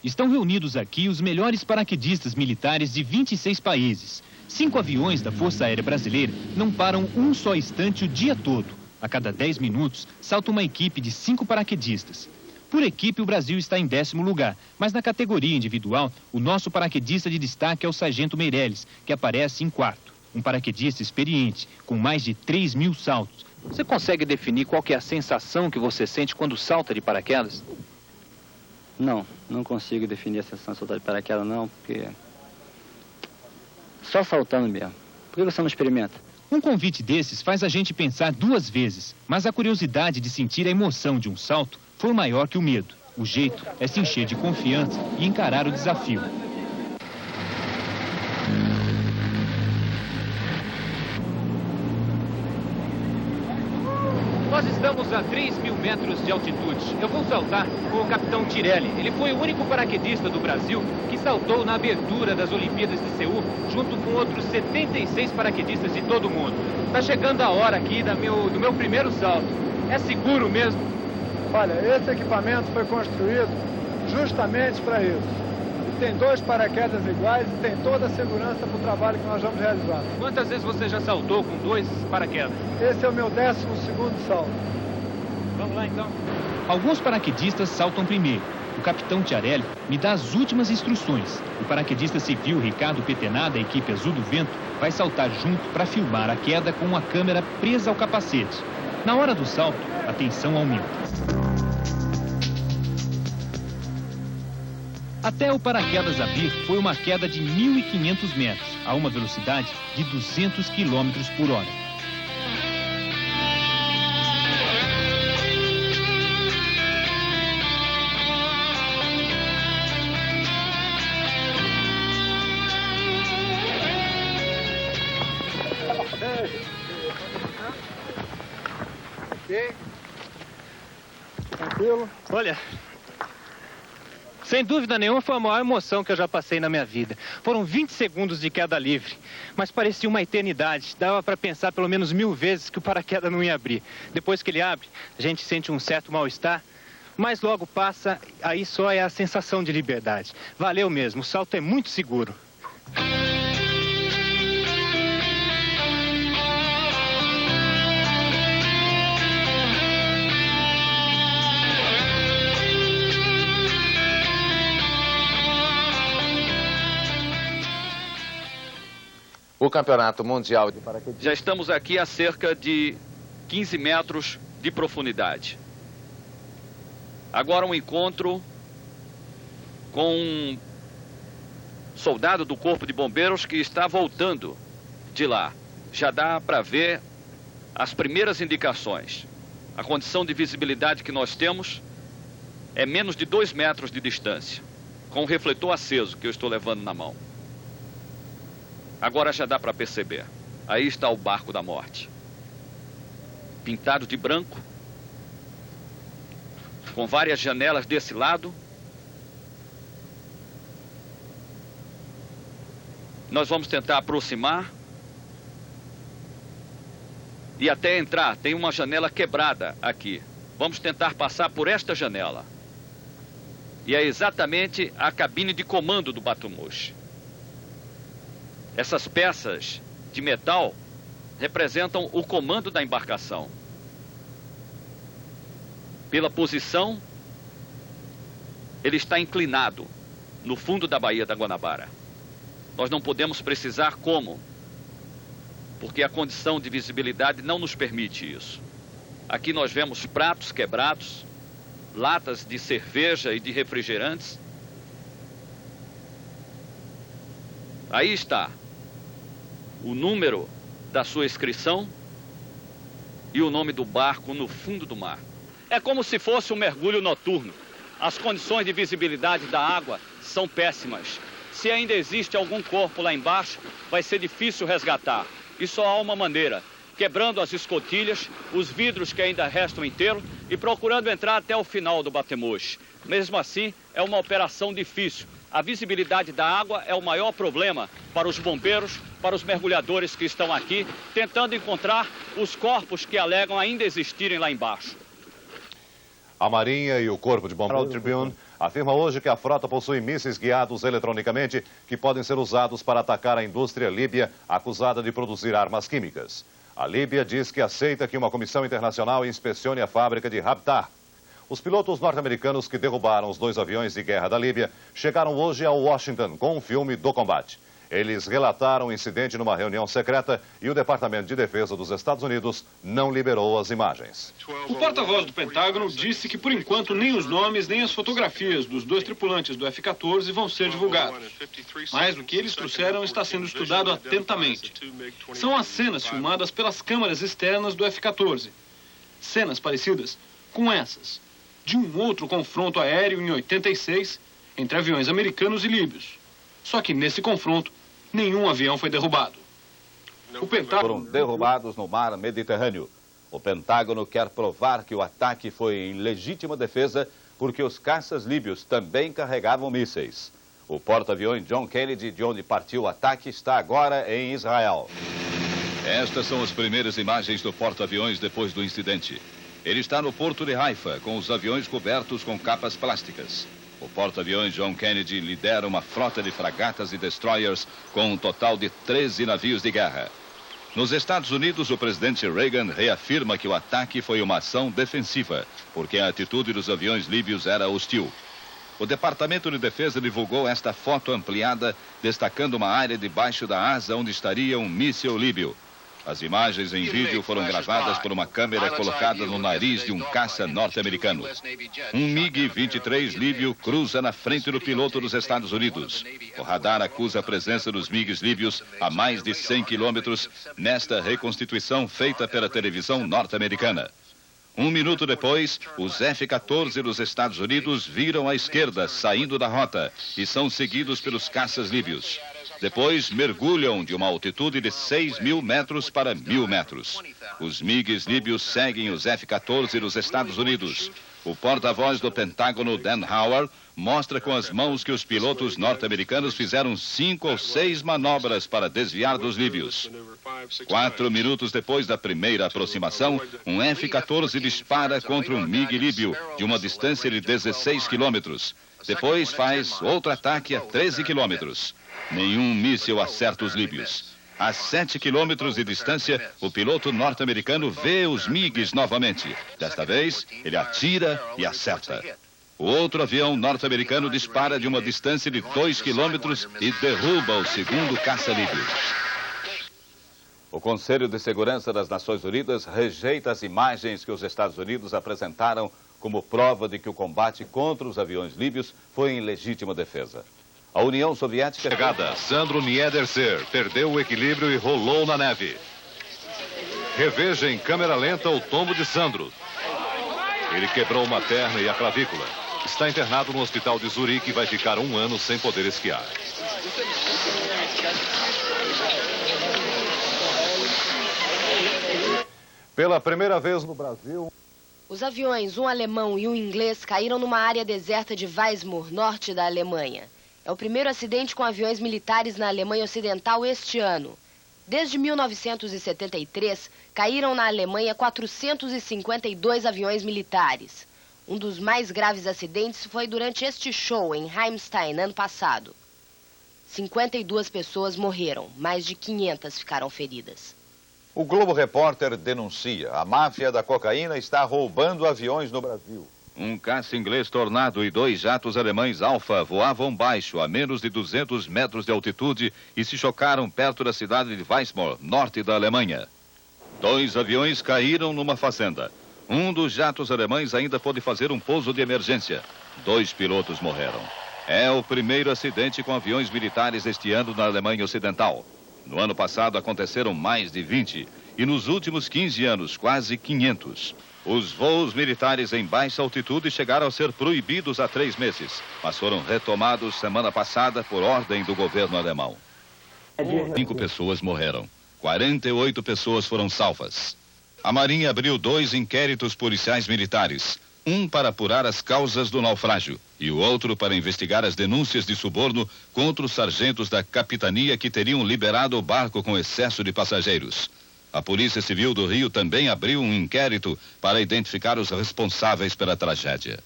Estão reunidos aqui os melhores paraquedistas militares de 26 países. 5 aviões da Força Aérea Brasileira não param um só instante o dia todo. A cada 10 minutos, salta uma equipe de 5 paraquedistas. Por equipe, o Brasil está em 10º lugar, mas na categoria individual, o nosso paraquedista de destaque é o Sargento Meirelles, que aparece em 4º. Um paraquedista experiente, com mais de 3.000 saltos. Você consegue definir qual que é a sensação que você sente quando salta de paraquedas? Não consigo definir a sensação de saltar de paraquedas, não, porque... Só saltando mesmo. Por que você não experimenta? Um convite desses faz a gente pensar 2 vezes, mas a curiosidade de sentir a emoção de um salto foi maior que o medo. O jeito é se encher de confiança e encarar o desafio. Nós estamos a 3.000 metros de altitude. Eu vou saltar com o capitão Tirelli. Ele foi o único paraquedista do Brasil que saltou na abertura das Olimpíadas de Seul, junto com outros 76 paraquedistas de todo o mundo. Está chegando a hora aqui do meu primeiro salto. É seguro mesmo? Olha, esse equipamento foi construído justamente para isso. Tem 2 paraquedas iguais e tem toda a segurança para o trabalho que nós vamos realizar. Quantas vezes você já saltou com 2 paraquedas? Esse é o meu 12º salto. Vamos lá, então. Alguns paraquedistas saltam primeiro. O capitão Tirelli me dá as últimas instruções. O paraquedista civil Ricardo Petená, da equipe Azul do Vento, vai saltar junto para filmar a queda com a câmera presa ao capacete. Na hora do salto, a tensão aumenta. Até o paraquedas abrir, foi uma queda de 1.500 metros, a uma velocidade de 200 km por hora. Ok? Tranquilo? Olha, sem dúvida nenhuma foi a maior emoção que eu já passei na minha vida. Foram 20 segundos de queda livre, mas parecia uma eternidade. Dava para pensar pelo menos 1000 vezes que o paraquedas não ia abrir. Depois que ele abre, a gente sente um certo mal-estar, mas logo passa, aí só é a sensação de liberdade. Valeu mesmo, o salto é muito seguro. O Campeonato Mundial de Paraquedismo. Já estamos aqui a cerca de 15 metros de profundidade. Agora um encontro com um soldado do Corpo de Bombeiros que está voltando de lá. Já dá para ver as primeiras indicações. A condição de visibilidade que nós temos é menos de 2 metros de distância, com o refletor aceso que eu estou levando na mão. Agora já dá para perceber. Aí está o barco da morte. Pintado de branco, com várias janelas desse lado. Nós vamos tentar aproximar e até entrar. Tem uma janela quebrada aqui. Vamos tentar passar por esta janela. E é exatamente a cabine de comando do Batomushi. Essas peças de metal representam o comando da embarcação. Pela posição, ele está inclinado no fundo da Baía da Guanabara. Nós não podemos precisar como, porque a condição de visibilidade não nos permite isso. Aqui nós vemos pratos quebrados, latas de cerveja e de refrigerantes. Aí está o número da sua inscrição e o nome do barco no fundo do mar. É como se fosse um mergulho noturno. As condições de visibilidade da água são péssimas. Se ainda existe algum corpo lá embaixo, vai ser difícil resgatar. E só há uma maneira, quebrando as escotilhas, os vidros que ainda restam inteiros e procurando entrar até o final do Batomushi. Mesmo assim, é uma operação difícil. A visibilidade da água é o maior problema para os bombeiros, para os mergulhadores que estão aqui, tentando encontrar os corpos que alegam ainda existirem lá embaixo. A Marinha e o Corpo de Bombeiros afirma hoje que a frota possui mísseis guiados eletronicamente que podem ser usados para atacar a indústria líbia acusada de produzir armas químicas. A Líbia diz que aceita que uma comissão internacional inspecione a fábrica de Habtar. Os pilotos norte-americanos que derrubaram os 2 aviões de guerra da Líbia chegaram hoje a Washington com um filme do combate. Eles relataram o incidente numa reunião secreta e o Departamento de Defesa dos Estados Unidos não liberou as imagens. O porta-voz do Pentágono disse que, por enquanto, nem os nomes nem as fotografias dos 2 tripulantes do F-14 vão ser divulgados. Mas o que eles trouxeram está sendo estudado atentamente. São as cenas filmadas pelas câmeras externas do F-14. Cenas parecidas com essas, de um outro confronto aéreo em 86 entre aviões americanos e líbios. Só que nesse confronto, nenhum avião foi derrubado. O Pentágono... Foram derrubados no mar Mediterrâneo. O Pentágono quer provar que o ataque foi em legítima defesa porque os caças líbios também carregavam mísseis. O porta-aviões John Kennedy, de onde partiu o ataque, está agora em Israel. Estas são as primeiras imagens do porta-aviões depois do incidente. Ele está no porto de Haifa, com os aviões cobertos com capas plásticas. O porta-aviões John Kennedy lidera uma frota de fragatas e destroyers com um total de 13 navios de guerra. Nos Estados Unidos, o presidente Reagan reafirma que o ataque foi uma ação defensiva, porque a atitude dos aviões líbios era hostil. O Departamento de Defesa divulgou esta foto ampliada, destacando uma área debaixo da asa onde estaria um míssil líbio. As imagens em vídeo foram gravadas por uma câmera colocada no nariz de um caça norte-americano. Um MiG-23 líbio cruza na frente do piloto dos Estados Unidos. O radar acusa a presença dos MiGs líbios a mais de 100 quilômetros nesta reconstituição feita pela televisão norte-americana. 1 minuto depois, os F-14 dos Estados Unidos viram à esquerda, saindo da rota, e são seguidos pelos caças líbios. Depois, mergulham de uma altitude de 6.000 metros para 1.000 metros. Os MiGs líbios seguem os F-14 dos Estados Unidos. O porta-voz do Pentágono, Dan Howard, mostra com as mãos que os pilotos norte-americanos fizeram 5 ou 6 manobras para desviar dos líbios. 4 minutos depois da primeira aproximação, um F-14 dispara contra um MiG líbio, de uma distância de 16 quilômetros. Depois faz outro ataque a 13 quilômetros. Nenhum míssil acerta os líbios. A 7 quilômetros de distância, o piloto norte-americano vê os MiGs novamente. Desta vez, ele atira e acerta. O outro avião norte-americano dispara de uma distância de 2 quilômetros e derruba o segundo caça líbio. O Conselho de Segurança das Nações Unidas rejeita as imagens que os Estados Unidos apresentaram como prova de que o combate contra os aviões líbios foi em legítima defesa. A União Soviética... Chegada, Sandro Niederser perdeu o equilíbrio e rolou na neve. Reveja em câmera lenta o tombo de Sandro. Ele quebrou uma perna e a clavícula. Está internado no hospital de Zurique e vai ficar 1 ano sem poder esquiar. Pela primeira vez no Brasil... Os aviões, um alemão e um inglês, caíram numa área deserta de Weismar, norte da Alemanha. É o primeiro acidente com aviões militares na Alemanha Ocidental este ano. Desde 1973, caíram na Alemanha 452 aviões militares. Um dos mais graves acidentes foi durante este show em Ramstein, ano passado. 52 pessoas morreram, mais de 500 ficaram feridas. O Globo Repórter denuncia: a máfia da cocaína está roubando aviões no Brasil. Um caça inglês Tornado e 2 jatos alemães Alfa voavam baixo, a menos de 200 metros de altitude, e se chocaram perto da cidade de Weismar, norte da Alemanha. 2 aviões caíram numa fazenda. Um dos jatos alemães ainda pôde fazer um pouso de emergência. 2 pilotos morreram. É o primeiro acidente com aviões militares este ano na Alemanha Ocidental. No ano passado aconteceram mais de 20 e nos últimos 15 anos quase 500. Os voos militares em baixa altitude chegaram a ser proibidos há 3 meses, mas foram retomados semana passada por ordem do governo alemão. 5 pessoas morreram. 48 pessoas foram salvas. A Marinha abriu 2 inquéritos policiais militares. Um para apurar as causas do naufrágio e o outro para investigar as denúncias de suborno contra os sargentos da capitania que teriam liberado o barco com excesso de passageiros. A Polícia Civil do Rio também abriu um inquérito para identificar os responsáveis pela tragédia.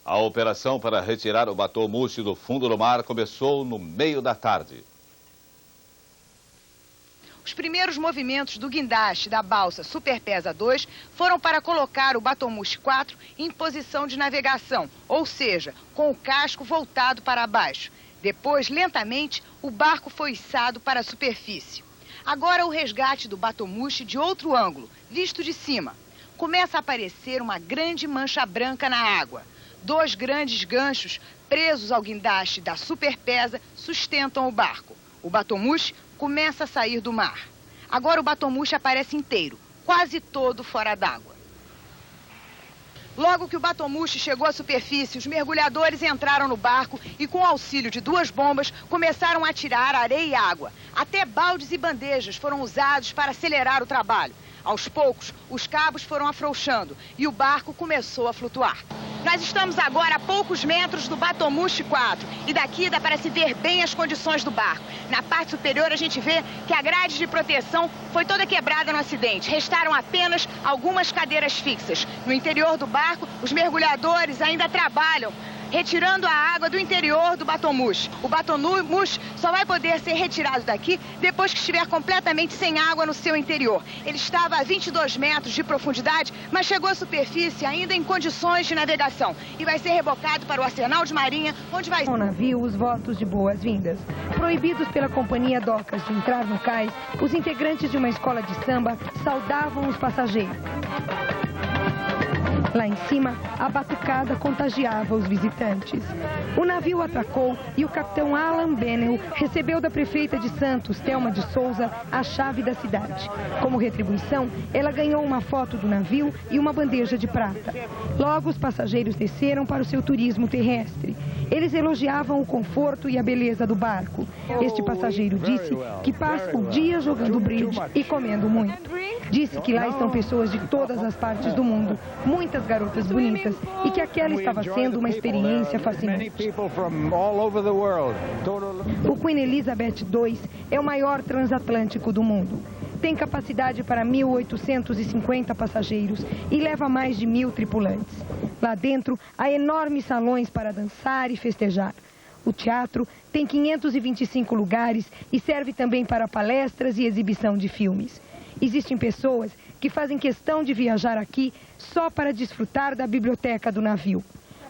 A operação para retirar o batomushi do fundo do mar começou no meio da tarde. Os primeiros movimentos do guindaste da balsa Superpesa 2 foram para colocar o batomushi 4 em posição de navegação, ou seja, com o casco voltado para baixo. Depois, lentamente, o barco foi içado para a superfície. Agora o resgate do batomushi de outro ângulo, visto de cima. Começa a aparecer uma grande mancha branca na água. 2 grandes ganchos presos ao guindaste da Superpesa sustentam o barco. O batomushi começa a sair do mar. Agora o batomushi aparece inteiro, quase todo fora d'água. Logo que o batomushi chegou à superfície, os mergulhadores entraram no barco e, com o auxílio de 2 bombas, começaram a tirar areia e água. Até baldes e bandejas foram usados para acelerar o trabalho. Aos poucos, os cabos foram afrouxando e o barco começou a flutuar. Nós estamos agora a poucos metros do batomushi 4 e daqui dá para se ver bem as condições do barco. Na parte superior a gente vê que a grade de proteção foi toda quebrada no acidente. Restaram apenas algumas cadeiras fixas. No interior do barco, os mergulhadores ainda trabalham, retirando a água do interior do batomushi. O batomushi só vai poder ser retirado daqui depois que estiver completamente sem água no seu interior. Ele estava a 22 metros de profundidade, mas chegou à superfície ainda em condições de navegação e vai ser rebocado para o Arsenal de Marinha, onde vai... No navio, os votos de boas-vindas. Proibidos pela companhia Docas de entrar no cais, os integrantes de uma escola de samba saudavam os passageiros. Lá em cima, a batucada contagiava os visitantes. O navio atracou e o capitão Alan Benel recebeu da prefeita de Santos, Thelma de Souza, a chave da cidade. Como retribuição, ela ganhou uma foto do navio e uma bandeja de prata. Logo, os passageiros desceram para o seu turismo terrestre. Eles elogiavam o conforto e a beleza do barco. Este passageiro disse que passa o dia jogando bridge e comendo muito. Disse que lá estão pessoas de todas as partes do mundo, muitas garotas bonitas, e que aquela estava sendo uma experiência fascinante. O Queen Elizabeth II é o maior transatlântico do mundo. Tem capacidade para 1.850 passageiros e leva mais de 1.000 tripulantes. Lá dentro, há enormes salões para dançar e festejar. O teatro tem 525 lugares e serve também para palestras e exibição de filmes. Existem pessoas que fazem questão de viajar aqui só para desfrutar da biblioteca do navio.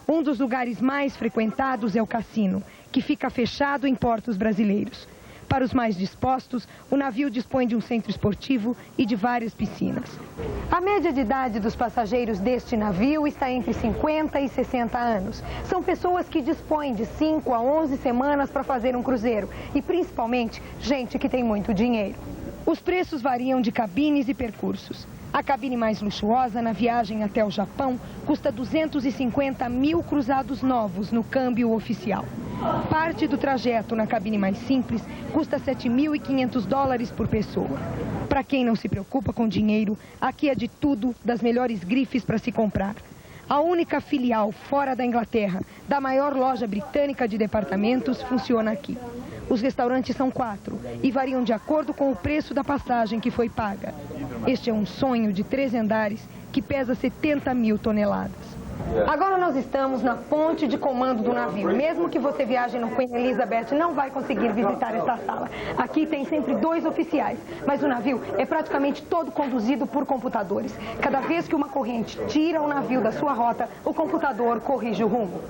Um dos lugares mais frequentados é o cassino, que fica fechado em portos brasileiros. Para os mais dispostos, o navio dispõe de um centro esportivo e de várias piscinas. A média de idade dos passageiros deste navio está entre 50 e 60 anos. São pessoas que dispõem de 5 a 11 semanas para fazer um cruzeiro e, principalmente, gente que tem muito dinheiro. Os preços variam de cabines e percursos. A cabine mais luxuosa na viagem até o Japão custa 250 mil cruzados novos no câmbio oficial. Parte do trajeto na cabine mais simples custa $7.500 por pessoa. Para quem não se preocupa com dinheiro, aqui é de tudo, das melhores grifes para se comprar. A única filial fora da Inglaterra da maior loja britânica de departamentos funciona aqui. Os restaurantes são 4 e variam de acordo com o preço da passagem que foi paga. Este é um sonho de 3 andares que pesa 70 mil toneladas. Agora nós estamos na ponte de comando do navio. Mesmo que você viaje no Queen Elizabeth, não vai conseguir visitar esta sala. Aqui tem sempre 2 oficiais, mas o navio é praticamente todo conduzido por computadores. Cada vez que uma corrente tira o navio da sua rota, o computador corrige o rumo.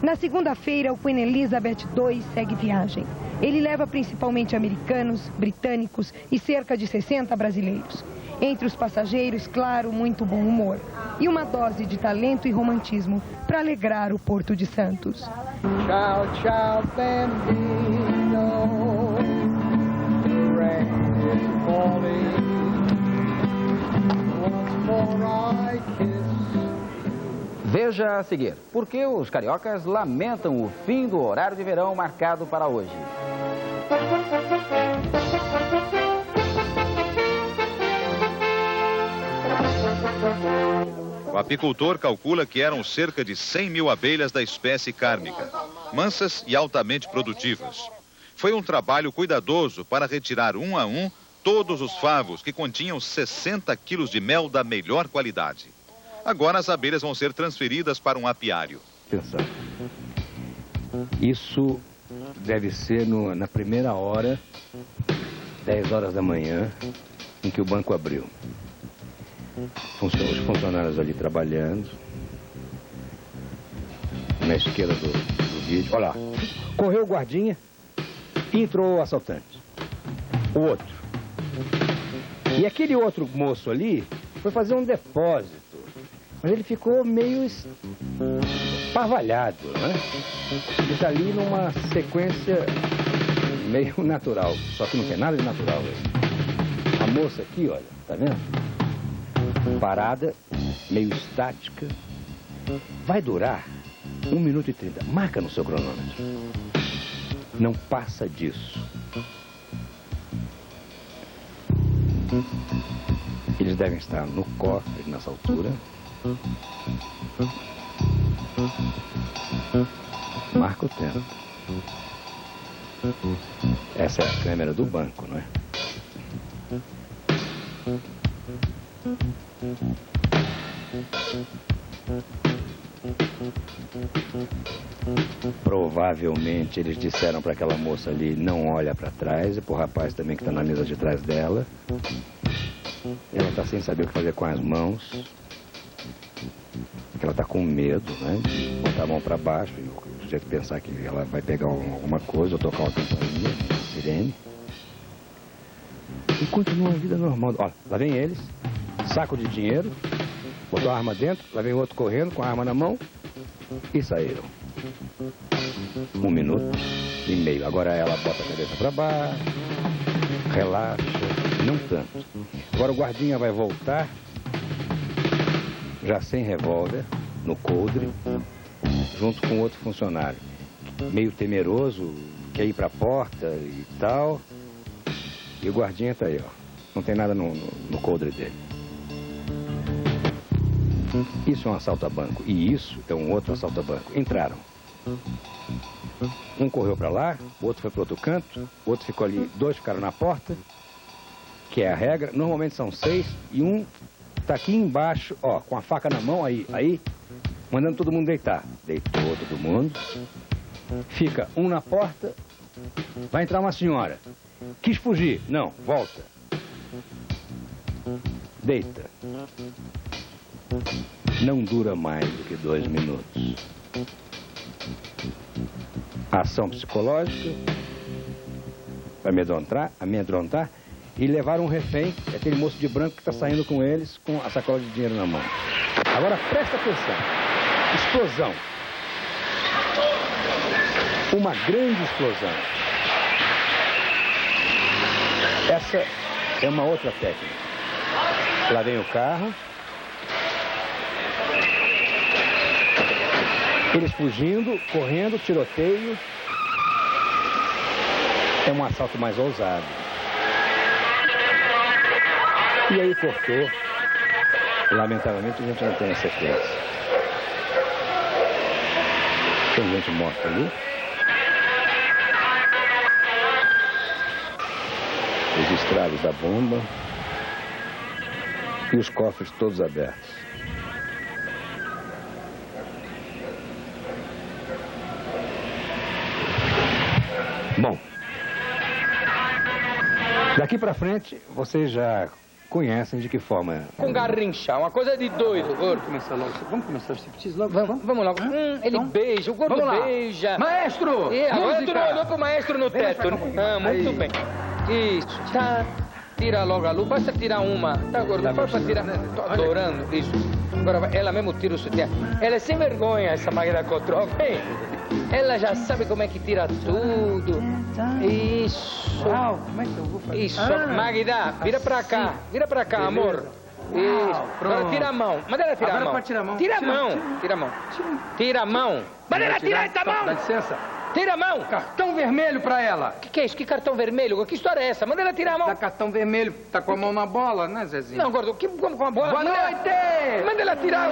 Na segunda-feira, o Queen Elizabeth II segue viagem. Ele leva principalmente americanos, britânicos e cerca de 60 brasileiros. Entre os passageiros, claro, muito bom humor. E uma dose de talento e romantismo para alegrar o Porto de Santos. Tchau, tchau, bambino. Rain is falling. Once more I kiss. Veja a seguir, por que os cariocas lamentam o fim do horário de verão marcado para hoje. O apicultor calcula que eram cerca de 100 mil abelhas da espécie cárnica, mansas e altamente produtivas. Foi um trabalho cuidadoso para retirar um a um todos os favos que continham 60 quilos de mel da melhor qualidade. Agora as abelhas vão ser transferidas para um apiário. pensando. Isso deve ser na primeira hora, 10 horas da manhã, em que o banco abriu. Os funcionários ali trabalhando. Na esquerda do vídeo. Olha lá. Correu o guardinha e entrou o assaltante. O outro. E aquele outro moço ali foi fazer um depósito. Mas ele ficou meio esparvalhado, né? Ele está ali numa sequência meio natural. Só que não tem nada de natural aí. A moça aqui, olha, tá vendo? Parada, meio estática. Vai durar 1 minuto e 30. Marca no seu cronômetro. Não passa disso. Eles devem estar no cofre nessa altura. Marca o tempo. Essa é a câmera do banco, não é? Provavelmente eles disseram para aquela moça ali, não olha para trás, e pro rapaz também que está na mesa de trás dela. Ela está sem saber o que fazer com as mãos. Porque ela está com medo, né? De botar a mão para baixo e o sujeito pensar que ela vai pegar alguma coisa ou tocar uma campainha, sirene. E continua a vida normal. Olha, lá vem eles, saco de dinheiro, botou a arma dentro, lá vem outro correndo com a arma na mão e saíram. 1 minuto e meio. Agora ela bota a cabeça para baixo, relaxa, não tanto. Agora o guardinha vai voltar, já sem revólver, no coldre, junto com outro funcionário. Meio temeroso, quer ir para a porta e tal. E o guardinha tá aí, ó. Não tem nada no coldre dele. Isso é um assalto a banco. E isso é um outro assalto a banco. Entraram. Um correu para lá, o outro foi para outro canto, o outro ficou ali, 2 ficaram na porta, que é a regra. Normalmente são 6 e um tá aqui embaixo, ó, com a faca na mão, aí, mandando todo mundo deitar. Deitou todo mundo. Fica um na porta, vai entrar uma senhora. Quis fugir. Não, volta. Deita. Não dura mais do que 2 minutos. Ação psicológica, amedrontar e levar um refém, aquele moço de branco que está saindo com eles com a sacola de dinheiro na mão. Agora presta atenção. Explosão. Uma grande explosão. Essa é uma outra técnica. Lá vem o carro. Eles fugindo, correndo, tiroteio. É um assalto mais ousado. E aí cortou. Lamentavelmente a gente não tem a sequência. Tem gente morta ali. Os estragos da bomba. E os cofres todos abertos. Bom, daqui pra frente, vocês já conhecem de que forma... Com garrincha, uma coisa de doido, gordo. Vamos começar o striptease logo? Vamos logo. Ele beija, o gordo beija. Maestro! Agora tu não olhou pro maestro no teto. Muito bem. Isso, tá. Tira logo a luz, basta tirar uma. Tá, gordo? Pode tirar. Tô adorando isso. Agora, ela mesmo tira o sutiã. Ela é sem vergonha, essa Magda Kotrov, hein? Ela já sabe como é que tira tudo. Isso. Como é que eu vou fazer? Isso. Magda, vira pra cá. Vira pra cá, amor. Isso. Agora tira a mão. Manda ela tirar a mão. Pode tirar a mão. Tira a mão. Tira a mão. Tira a mão. Manda ela tirar essa mão. Dá licença. Tira a mão. Cartão vermelho pra ela. Que é isso? Que cartão vermelho? Que história é essa? Manda ela tirar a mão. Dá cartão vermelho. Tá com a mão na bola, né, Zezinho? Não, gordo. Como com a bola? Boa noite! Manda ela tirar.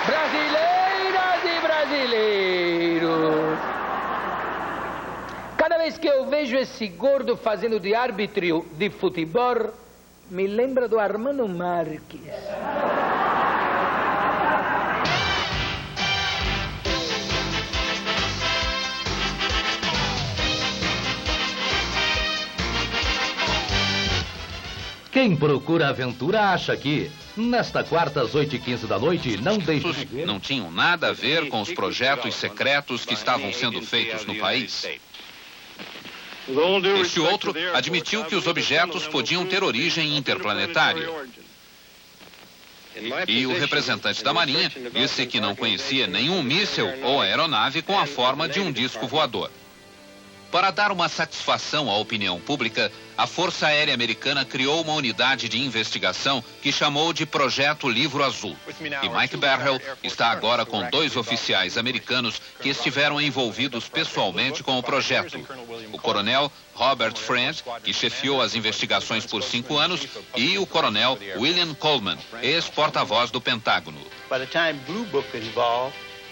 Brasileiras e brasileiros. Cada vez que eu vejo esse gordo fazendo de árbitro de futebol, me lembra do Armando Marques. Quem procura aventura acha que, nesta quarta às 8h15 da noite, não deixe de ver... Não tinham nada a ver com os projetos secretos que estavam sendo feitos no país. Este outro admitiu que os objetos podiam ter origem interplanetária. E o representante da Marinha disse que não conhecia nenhum míssil ou aeronave com a forma de um disco voador. Para dar uma satisfação à opinião pública, a Força Aérea Americana criou uma unidade de investigação que chamou de Projeto Livro Azul. E Mike Berhel está agora com 2 oficiais americanos que estiveram envolvidos pessoalmente com o projeto. O coronel Robert Friend, que chefiou as investigações por 5 anos, e o coronel William Coleman, ex-porta-voz do Pentágono.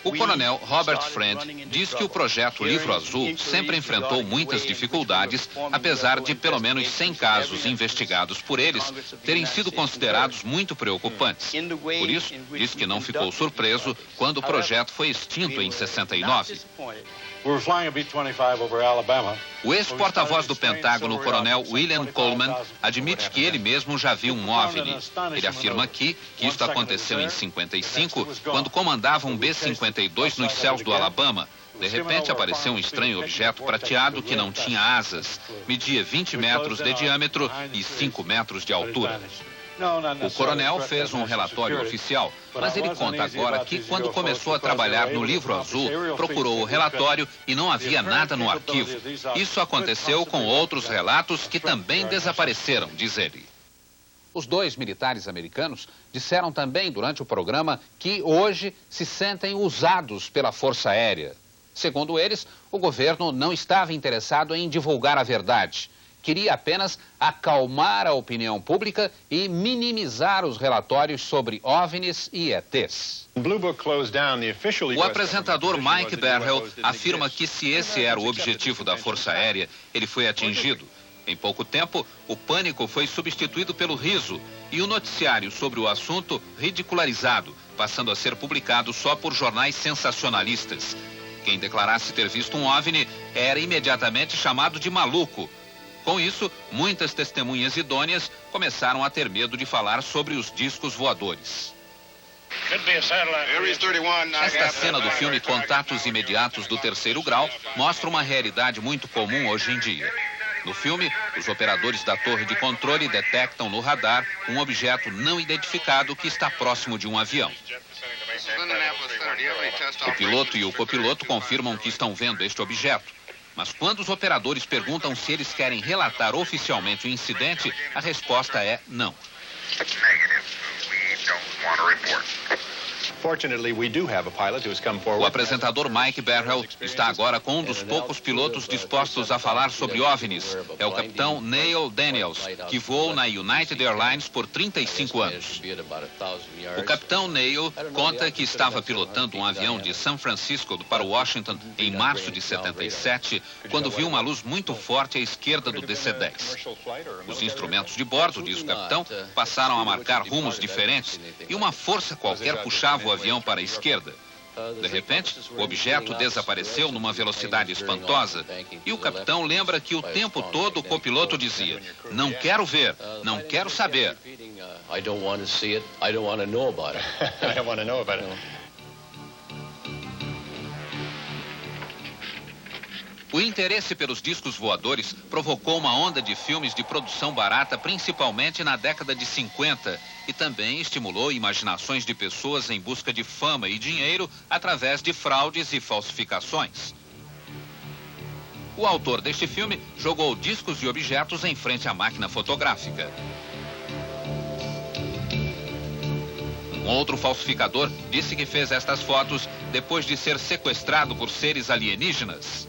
O coronel Robert Friend diz que o projeto Livro Azul sempre enfrentou muitas dificuldades, apesar de pelo menos 100 casos investigados por eles terem sido considerados muito preocupantes. Por isso, diz que não ficou surpreso quando o projeto foi extinto em 69. O ex-porta-voz do Pentágono, o coronel William Coleman, admite que ele mesmo já viu um OVNI. Ele afirma aqui que isto aconteceu em 55, quando comandava um B-52 nos céus do Alabama. De repente apareceu um estranho objeto prateado que não tinha asas, media 20 metros de diâmetro e 5 metros de altura. O coronel fez um relatório oficial, mas ele conta agora que quando começou a trabalhar no Livro Azul, procurou o relatório e não havia nada no arquivo. Isso aconteceu com outros relatos que também desapareceram, diz ele. Os 2 militares americanos disseram também durante o programa que hoje se sentem usados pela Força Aérea. Segundo eles, o governo não estava interessado em divulgar a verdade. Queria apenas acalmar a opinião pública e minimizar os relatórios sobre OVNIs e ETs. O apresentador Mike Berhel afirma que se esse era o objetivo da Força Aérea, ele foi atingido. Em pouco tempo, o pânico foi substituído pelo riso e o noticiário sobre o assunto ridicularizado, passando a ser publicado só por jornais sensacionalistas. Quem declarasse ter visto um OVNI era imediatamente chamado de maluco. Com isso, muitas testemunhas idôneas começaram a ter medo de falar sobre os discos voadores. Esta cena do filme Contatos Imediatos do Terceiro Grau mostra uma realidade muito comum hoje em dia. No filme, os operadores da torre de controle detectam no radar um objeto não identificado que está próximo de um avião. O piloto e o copiloto confirmam que estão vendo este objeto. Mas quando os operadores perguntam se eles querem relatar oficialmente o incidente, a resposta é não. O apresentador Mike Berhel está agora com um dos poucos pilotos dispostos a falar sobre OVNIs. É o capitão Neil Daniels, que voou na United Airlines por 35 anos. O capitão Neil conta que estava pilotando um avião de São Francisco para Washington em março de 77, quando viu uma luz muito forte à esquerda do DC-10. Os instrumentos de bordo, diz o capitão, passaram a marcar rumos diferentes e uma força qualquer puxava o avião para a esquerda. De repente, o objeto desapareceu numa velocidade espantosa e o capitão lembra que o tempo todo o copiloto dizia: não quero ver, não quero saber. O interesse pelos discos voadores provocou uma onda de filmes de produção barata, principalmente na década de 50, e também estimulou imaginações de pessoas em busca de fama e dinheiro através de fraudes e falsificações. O autor deste filme jogou discos e objetos em frente à máquina fotográfica. Um outro falsificador disse que fez estas fotos depois de ser sequestrado por seres alienígenas.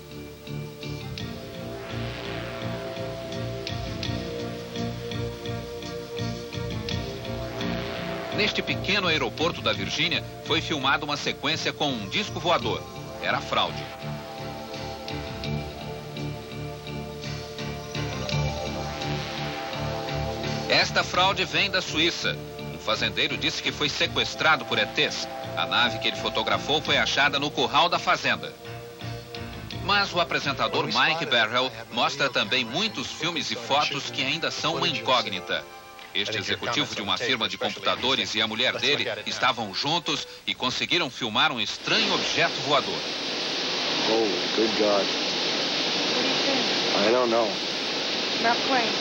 Neste pequeno aeroporto da Virgínia, foi filmada uma sequência com um disco voador. Era fraude. Esta fraude vem da Suíça. Um fazendeiro disse que foi sequestrado por ETs. A nave que ele fotografou foi achada no curral da fazenda. Mas o apresentador Mike Berhel mostra também muitos filmes e fotos que ainda são uma incógnita. Este executivo de uma firma de computadores e a mulher dele estavam juntos e conseguiram filmar um estranho objeto voador. Oh, good God. I don't know. Not playing.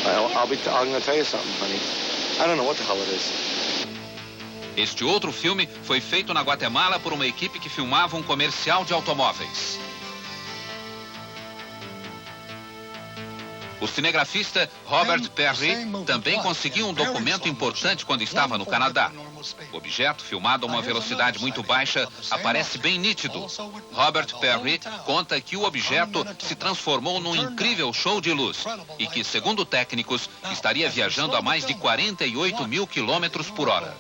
I'm going to tell you something, honey. I don't know what the hell it is. Este outro filme foi feito na Guatemala por uma equipe que filmava um comercial de automóveis. O cinegrafista Robert Perry também conseguiu um documento importante quando estava no Canadá. O objeto, filmado a uma velocidade muito baixa, aparece bem nítido. Robert Perry conta que o objeto se transformou num incrível show de luz e que, segundo técnicos, estaria viajando a mais de 48 mil quilômetros por hora.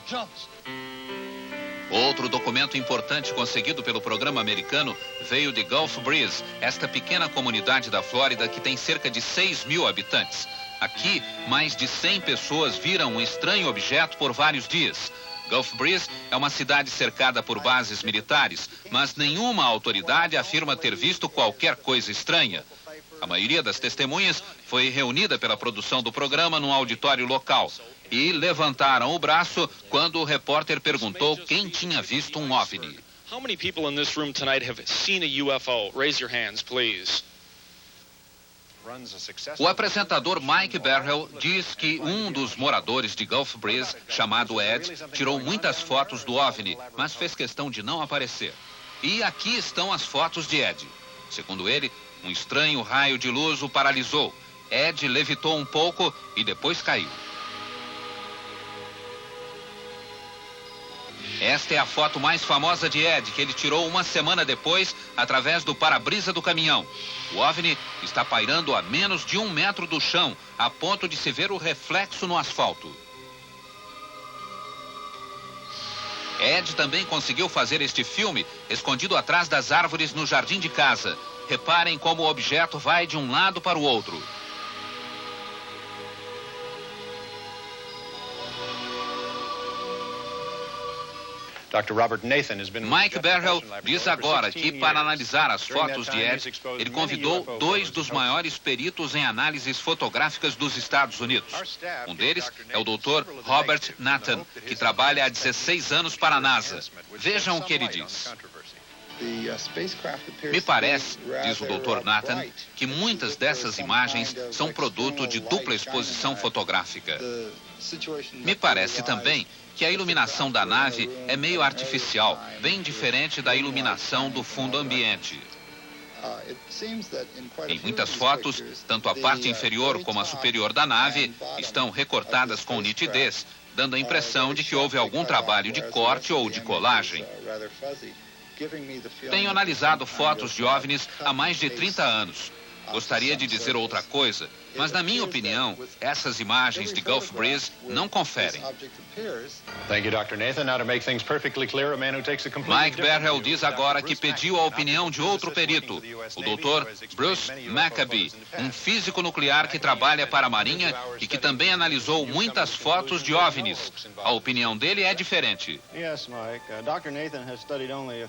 Outro documento importante conseguido pelo programa americano veio de Gulf Breeze, esta pequena comunidade da Flórida que tem cerca de 6 mil habitantes. Aqui, mais de 100 pessoas viram um estranho objeto por vários dias. Gulf Breeze é uma cidade cercada por bases militares, mas nenhuma autoridade afirma ter visto qualquer coisa estranha. A maioria das testemunhas foi reunida pela produção do programa num auditório local e levantaram o braço quando o repórter perguntou quem tinha visto um OVNI. How many people in this room tonight have seen a UFO? Raise your hands, please. O apresentador Mike Barrell diz que um dos moradores de Gulf Breeze, chamado Ed, tirou muitas fotos do OVNI, mas fez questão de não aparecer. E aqui estão as fotos de Ed. Segundo ele, um estranho raio de luz o paralisou. Ed levitou um pouco e depois caiu. Esta é a foto mais famosa de Ed, que ele tirou uma semana depois, através do para-brisa do caminhão. O OVNI está pairando a menos de 1 metro do chão, a ponto de se ver o reflexo no asfalto. Ed também conseguiu fazer este filme escondido atrás das árvores no jardim de casa. Reparem como o objeto vai de um lado para o outro. Mike Barrell diz agora que, para analisar as fotos de Ed, ele convidou 2 dos maiores peritos em análises fotográficas dos Estados Unidos. Um deles é o Dr. Robert Nathan, que trabalha há 16 anos para a NASA. Vejam o que ele diz. Me parece, diz o Dr. Nathan, que muitas dessas imagens são produto de dupla exposição fotográfica. Me parece também que a iluminação da nave é meio artificial, bem diferente da iluminação do fundo ambiente. Em muitas fotos, tanto a parte inferior como a superior da nave estão recortadas com nitidez, dando a impressão de que houve algum trabalho de corte ou de colagem. Tenho analisado fotos de OVNIs há mais de 30 anos. Gostaria de dizer outra coisa, mas na minha opinião, essas imagens de Gulf Breeze não conferem. Mike Barrell diz agora que pediu a opinião de outro perito, o Dr. Bruce Maccabee, um físico nuclear que trabalha para a Marinha e que também analisou muitas fotos de OVNIs. A opinião dele é diferente.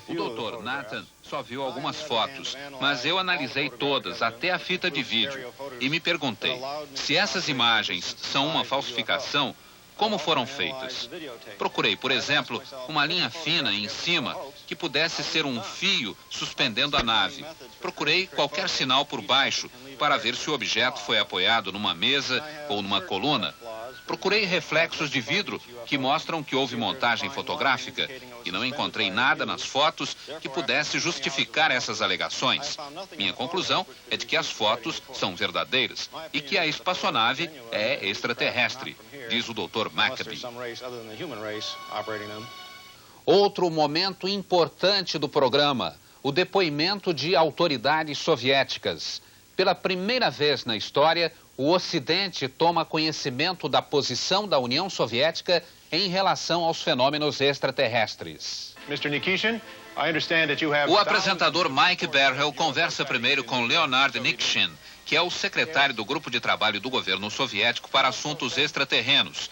O Dr. Nathan só viu algumas fotos, mas eu analisei todas, até a fita de vídeo, e me perguntei, se essas imagens são uma falsificação, como foram feitas? Procurei, por exemplo, uma linha fina em cima que pudesse ser um fio suspendendo a nave. Procurei qualquer sinal por baixo para ver se o objeto foi apoiado numa mesa ou numa coluna. Procurei reflexos de vidro que mostram que houve montagem fotográfica e não encontrei nada nas fotos que pudesse justificar essas alegações. Minha conclusão é de que as fotos são verdadeiras e que a espaçonave é extraterrestre, diz o Dr. Maccabee. Outro momento importante do programa, o depoimento de autoridades soviéticas. Pela primeira vez na história, o Ocidente toma conhecimento da posição da União Soviética em relação aos fenômenos extraterrestres. O apresentador Mike Barrell conversa primeiro com Leonard Nikishin, que é o secretário do grupo de trabalho do governo soviético para assuntos extraterrenos.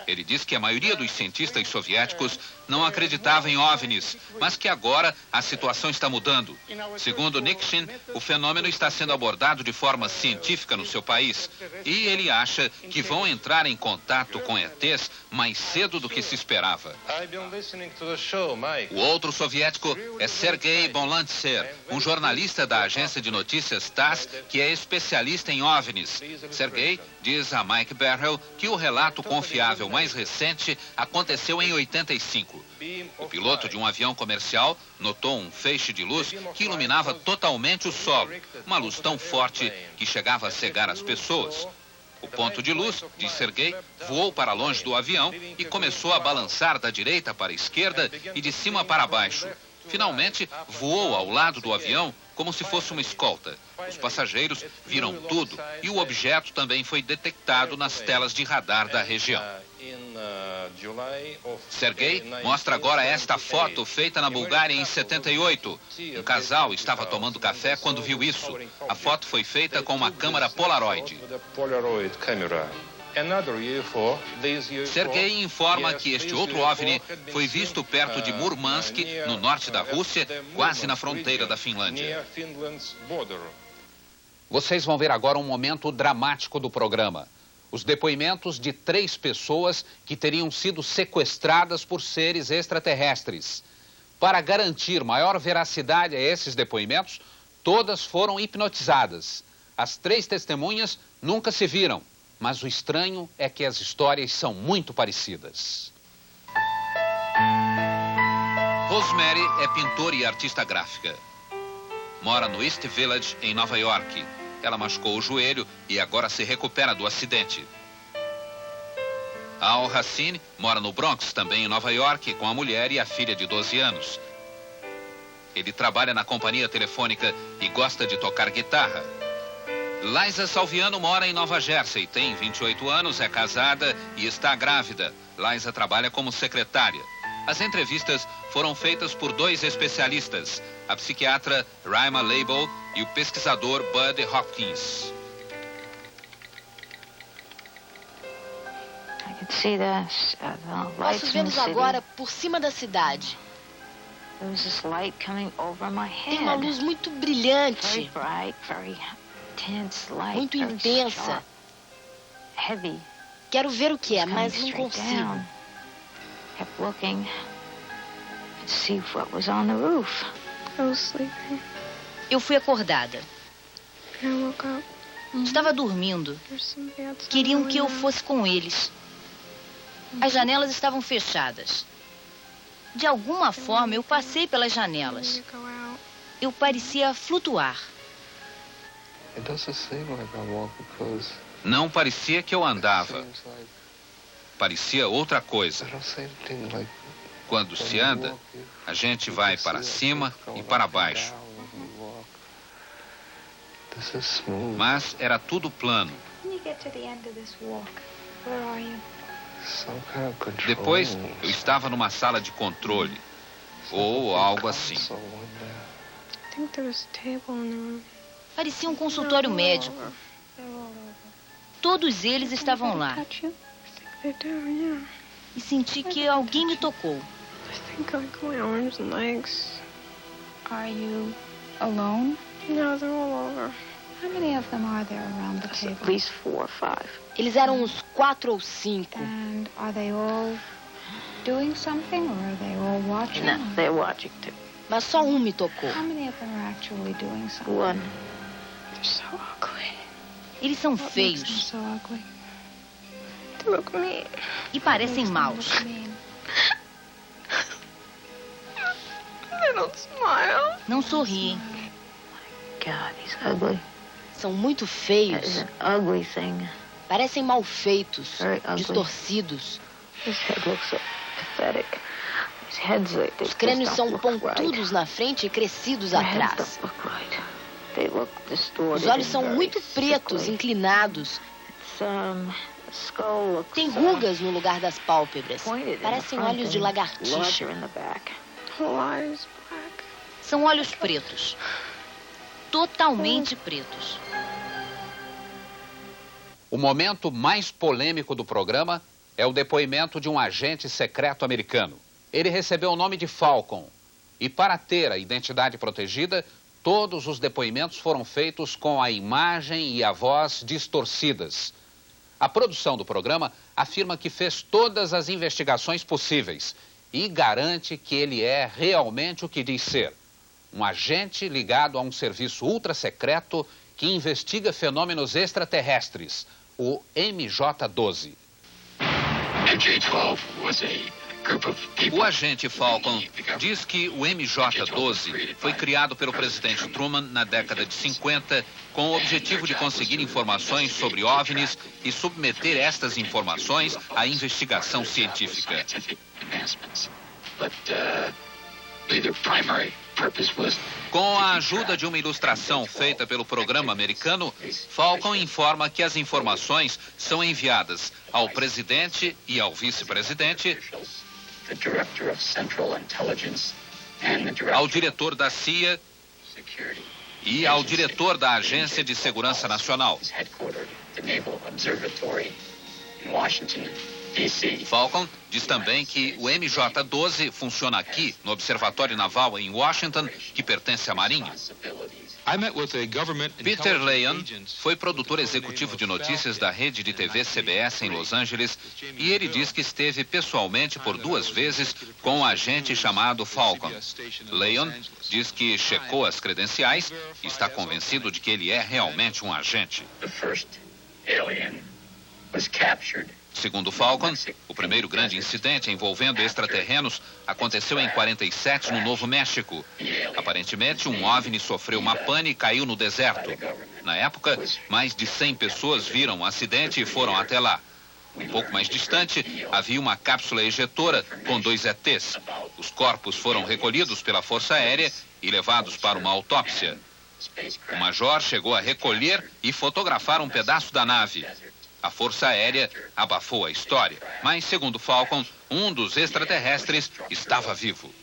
Ele diz que a maioria dos cientistas soviéticos não acreditava em OVNIs, mas que agora a situação está mudando. Segundo Niksin, o fenômeno está sendo abordado de forma científica no seu país e ele acha que vão entrar em contato com ETs mais cedo do que se esperava. O outro soviético é Sergei Bonlantsev, um jornalista da agência de notícias TASS que é especialista em OVNIs. Sergei diz a Mike Barrell que o relato confiável mais recente aconteceu em 85. O piloto de um avião comercial notou um feixe de luz que iluminava totalmente o solo, uma luz tão forte que chegava a cegar as pessoas. O ponto de luz, diz Sergei, voou para longe do avião e começou a balançar da direita para a esquerda e de cima para baixo. Finalmente, voou ao lado do avião como se fosse uma escolta. Os passageiros viram tudo e o objeto também foi detectado nas telas de radar da região. Sergei mostra agora esta foto feita na Bulgária em 78. Um casal estava tomando café quando viu isso. A foto foi feita com uma câmera Polaroid. Sergei informa que este outro OVNI foi visto perto de Murmansk, no norte da Rússia, quase na fronteira da Finlândia. Vocês vão ver agora um momento dramático do programa. Os depoimentos de 3 pessoas que teriam sido sequestradas por seres extraterrestres. Para garantir maior veracidade a esses depoimentos, todas foram hipnotizadas. As 3 testemunhas nunca se viram. Mas o estranho é que as histórias são muito parecidas. Rosemary é pintora e artista gráfica. Mora no East Village, em Nova York. Ela machucou o joelho e agora se recupera do acidente. Al Hassin mora no Bronx, também em Nova York, com a mulher e a filha de 12 anos. Ele trabalha na companhia telefônica e gosta de tocar guitarra. Liza Salviano mora em Nova Jersey, tem 28 anos, é casada e está grávida. Liza trabalha como secretária. As entrevistas foram feitas por 2 especialistas, a psiquiatra Raima Leibel e o pesquisador Bud Hopkins. Posso vê-los agora por cima da cidade. Tem uma luz muito brilhante. Muito intensa. Quero ver o que é, mas não consigo. Eu fui acordada. Estava dormindo. Queriam que eu fosse com eles. As janelas estavam fechadas. De alguma forma, eu passei pelas janelas. Eu parecia flutuar. Não parecia que eu andava. Parecia outra coisa. Quando se anda, a gente vai para cima e para baixo. Mas era tudo plano. Depois, eu estava numa sala de controle, ou algo assim. Parecia um consultório médico. Todos eles estavam lá. E senti que alguém me tocou. Are you alone? No, they're all over. How many of them are there around the table? At least 4 or 5. Eles eram uns 4 ou 5. And are they all doing something or are they all watching? No, they're watching too. Mas só um me tocou. How many of them are actually doing something? 1. They're so ugly. Eles são What feios. makes them so ugly? They look mean. E parecem maus. They don't smile. Não sorriem. God, he's ugly. São muito feios. That is an ugly thing. Parecem mal feitos, Very ugly. distorcidos. His head looks so pathetic. His head's like Os crânios são pontudos na frente e crescidos atrás. Os olhos são muito pretos, inclinados. Tem rugas no lugar das pálpebras. Parecem olhos de lagartixa. São olhos pretos. Totalmente pretos. O momento mais polêmico do programa é o depoimento de um agente secreto americano. Ele recebeu o nome de Falcon e, para ter a identidade protegida, todos os depoimentos foram feitos com a imagem e a voz distorcidas. A produção do programa afirma que fez todas as investigações possíveis e garante que ele é realmente o que diz ser. Um agente ligado a um serviço ultra-secreto que investiga fenômenos extraterrestres, o MJ-12. O agente Falcon diz que o MJ-12 foi criado pelo presidente Truman na década de 50 com o objetivo de conseguir informações sobre OVNIs e submeter estas informações à investigação científica. Com a ajuda de uma ilustração feita pelo programa americano, Falcon informa que as informações são enviadas ao presidente e ao vice-presidente, ao diretor da CIA e ao diretor da Agência de Segurança Nacional. Falcon diz também que o MJ-12 funciona aqui, no Observatório Naval em Washington, que pertence à Marinha. Peter Leon foi produtor executivo de notícias da rede de TV CBS em Los Angeles e ele diz que esteve pessoalmente por 2 vezes com um agente chamado Falcon. Leon diz que checou as credenciais e está convencido de que ele é realmente um agente. Segundo Falcon, o primeiro grande incidente envolvendo extraterrenos aconteceu em 47 no Novo México. Aparentemente, um OVNI sofreu uma pane e caiu no deserto. Na época, mais de 100 pessoas viram o acidente e foram até lá. Um pouco mais distante, havia uma cápsula ejetora com 2 ETs. Os corpos foram recolhidos pela Força Aérea e levados para uma autópsia. O major chegou a recolher e fotografar um pedaço da nave. A Força Aérea abafou a história, mas, segundo Falcon, um dos extraterrestres estava vivo.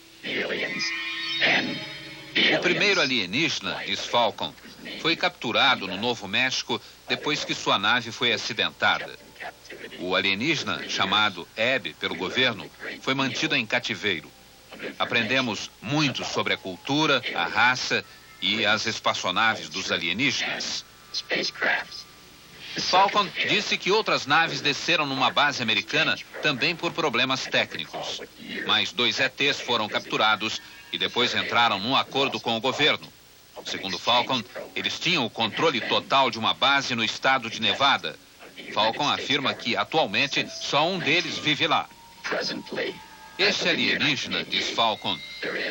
O primeiro alienígena, diz Falcon, foi capturado no Novo México depois que sua nave foi acidentada. O alienígena, chamado Ebb pelo governo, foi mantido em cativeiro. Aprendemos muito sobre a cultura, a raça e as espaçonaves dos alienígenas. Falcon disse que outras naves desceram numa base americana também por problemas técnicos. Mas 2 ETs foram capturados e depois entraram num acordo com o governo. Segundo Falcon, eles tinham o controle total de uma base no estado de Nevada. Falcon afirma que, atualmente, só um deles vive lá. Esse alienígena, diz Falcon,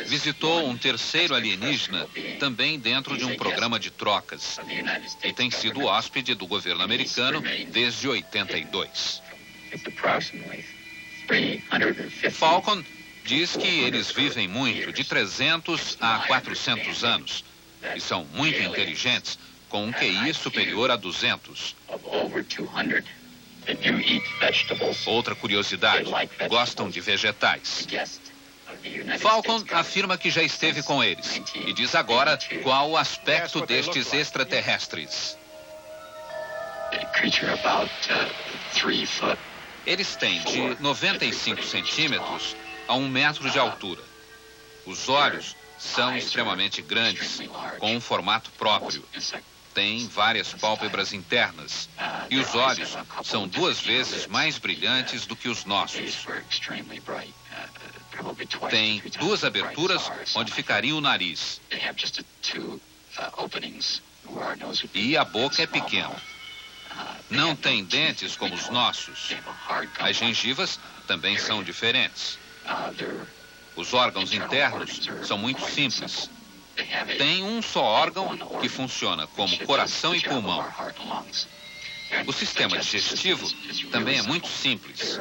visitou um terceiro alienígena também dentro de um programa de trocas e tem sido hóspede do governo americano desde 82. Falcon diz que eles vivem muito, de 300 a 400 anos, e são muito inteligentes, com um QI superior a 200. Outra curiosidade, gostam de vegetais. Falcon afirma que já esteve com eles e diz agora qual o aspecto destes extraterrestres. Eles têm de 95 centímetros a 1 metro de altura. Os olhos são extremamente grandes, com um formato próprio. Tem várias pálpebras internas e os olhos são 2 vezes mais brilhantes do que os nossos. Tem 2 aberturas onde ficaria o nariz. E a boca é pequena. Não tem dentes como os nossos. As gengivas também são diferentes. Os órgãos internos são muito simples. Tem um só órgão que funciona como coração e pulmão. O sistema digestivo também é muito simples.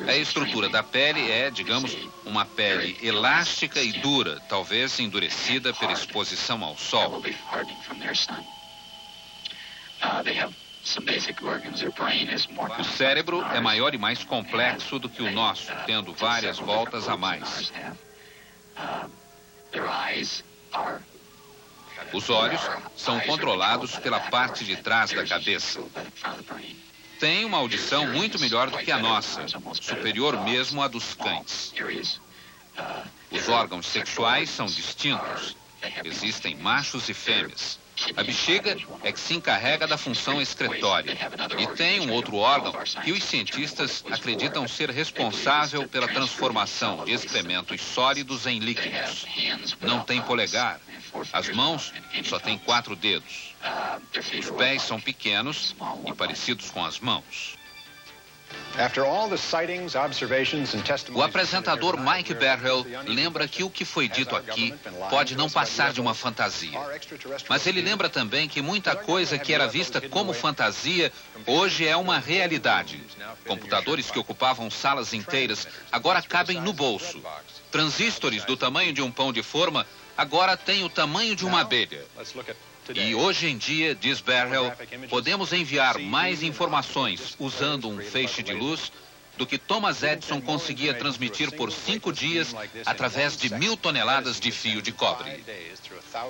A estrutura da pele é, digamos, uma pele elástica e dura, talvez endurecida pela exposição ao sol. O cérebro é maior e mais complexo do que o nosso, tendo várias voltas a mais. Os olhos são controlados pela parte de trás da cabeça. Tem uma audição muito melhor do que a nossa, superior mesmo à dos cães. Os órgãos sexuais são distintos. Existem machos e fêmeas. A bexiga é que se encarrega da função excretória. E tem um outro órgão que os cientistas acreditam ser responsável pela transformação de excrementos sólidos em líquidos. Não tem polegar. As mãos só têm 4 dedos. Os pés são pequenos e parecidos com as mãos. O apresentador Mike Barrell lembra que o que foi dito aqui pode não passar de uma fantasia. Mas ele lembra também que muita coisa que era vista como fantasia hoje é uma realidade. Computadores que ocupavam salas inteiras agora cabem no bolso. Transistores do tamanho de um pão de forma agora têm o tamanho de uma abelha. E hoje em dia, diz Barrell, podemos enviar mais informações usando um feixe de luz do que Thomas Edison conseguia transmitir por 5 dias através de 1000 toneladas de fio de cobre.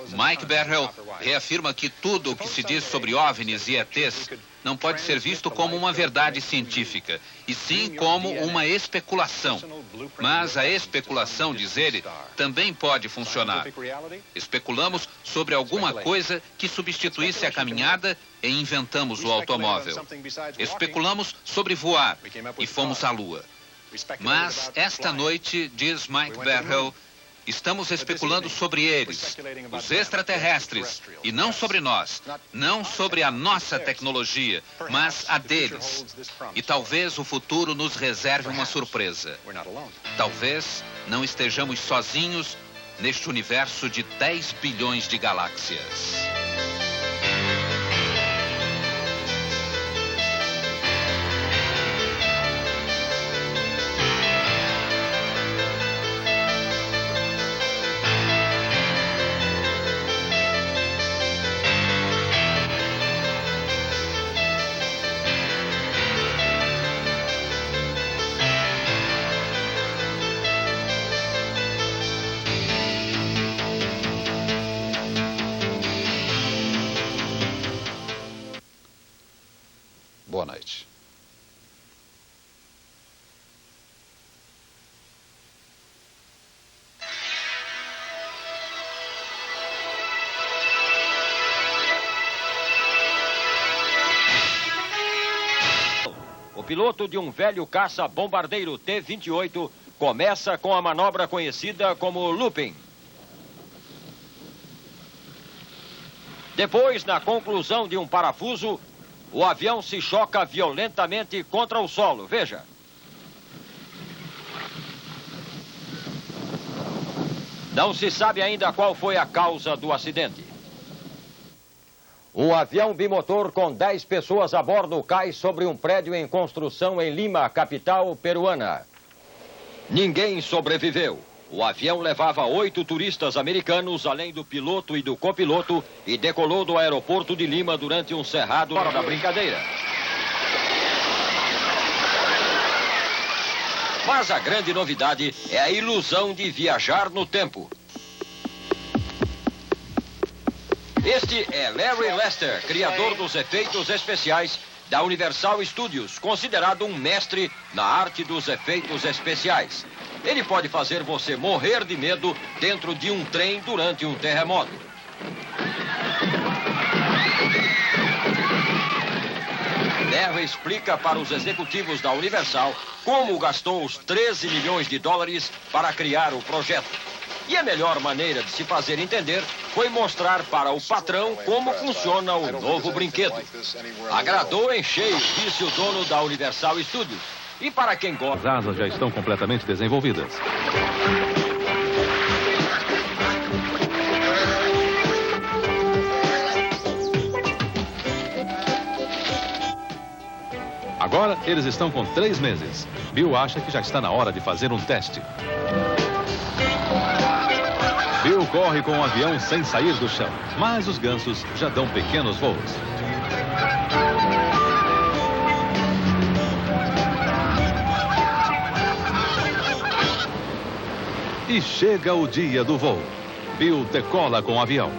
Mike Barrell reafirma que tudo o que se diz sobre OVNIs e ETs não pode ser visto como uma verdade científica, e sim como uma especulação. Mas a especulação, diz ele, também pode funcionar. Especulamos sobre alguma coisa que substituísse a caminhada e inventamos o automóvel. Especulamos sobre voar e fomos à Lua. Mas esta noite, diz Mike Barrell, estamos especulando sobre eles, os extraterrestres, e não sobre nós, não sobre a nossa tecnologia, mas a deles. E talvez o futuro nos reserve uma surpresa. Talvez não estejamos sozinhos neste universo de 10 bilhões de galáxias. Boa noite. O piloto de um velho caça-bombardeiro T-28 começa com a manobra conhecida como looping. Depois, na conclusão de um parafuso, o avião se choca violentamente contra o solo. Veja. Não se sabe ainda qual foi a causa do acidente. Um avião bimotor com 10 pessoas a bordo cai sobre um prédio em construção em Lima, capital peruana. Ninguém sobreviveu. O avião levava 8 turistas americanos, além do piloto e do copiloto, e decolou do aeroporto de Lima durante um cerrado fora da brincadeira. Mas a grande novidade é a ilusão de viajar no tempo. Este é Larry Lester, criador dos efeitos especiais da Universal Studios, considerado um mestre na arte dos efeitos especiais. Ele pode fazer você morrer de medo dentro de um trem durante um terremoto. Larry explica para os executivos da Universal como gastou os 13 milhões de dólares para criar o projeto. E a melhor maneira de se fazer entender foi mostrar para o patrão como funciona o novo brinquedo. Agradou em cheio, disse o dono da Universal Studios. E para quem gosta... As asas já estão completamente desenvolvidas. Agora eles estão com 3 meses. Bill acha que já está na hora de fazer um teste. Bill corre com o avião sem sair do chão, mas os gansos já dão pequenos voos. E chega o dia do voo. Bill decola com o avião.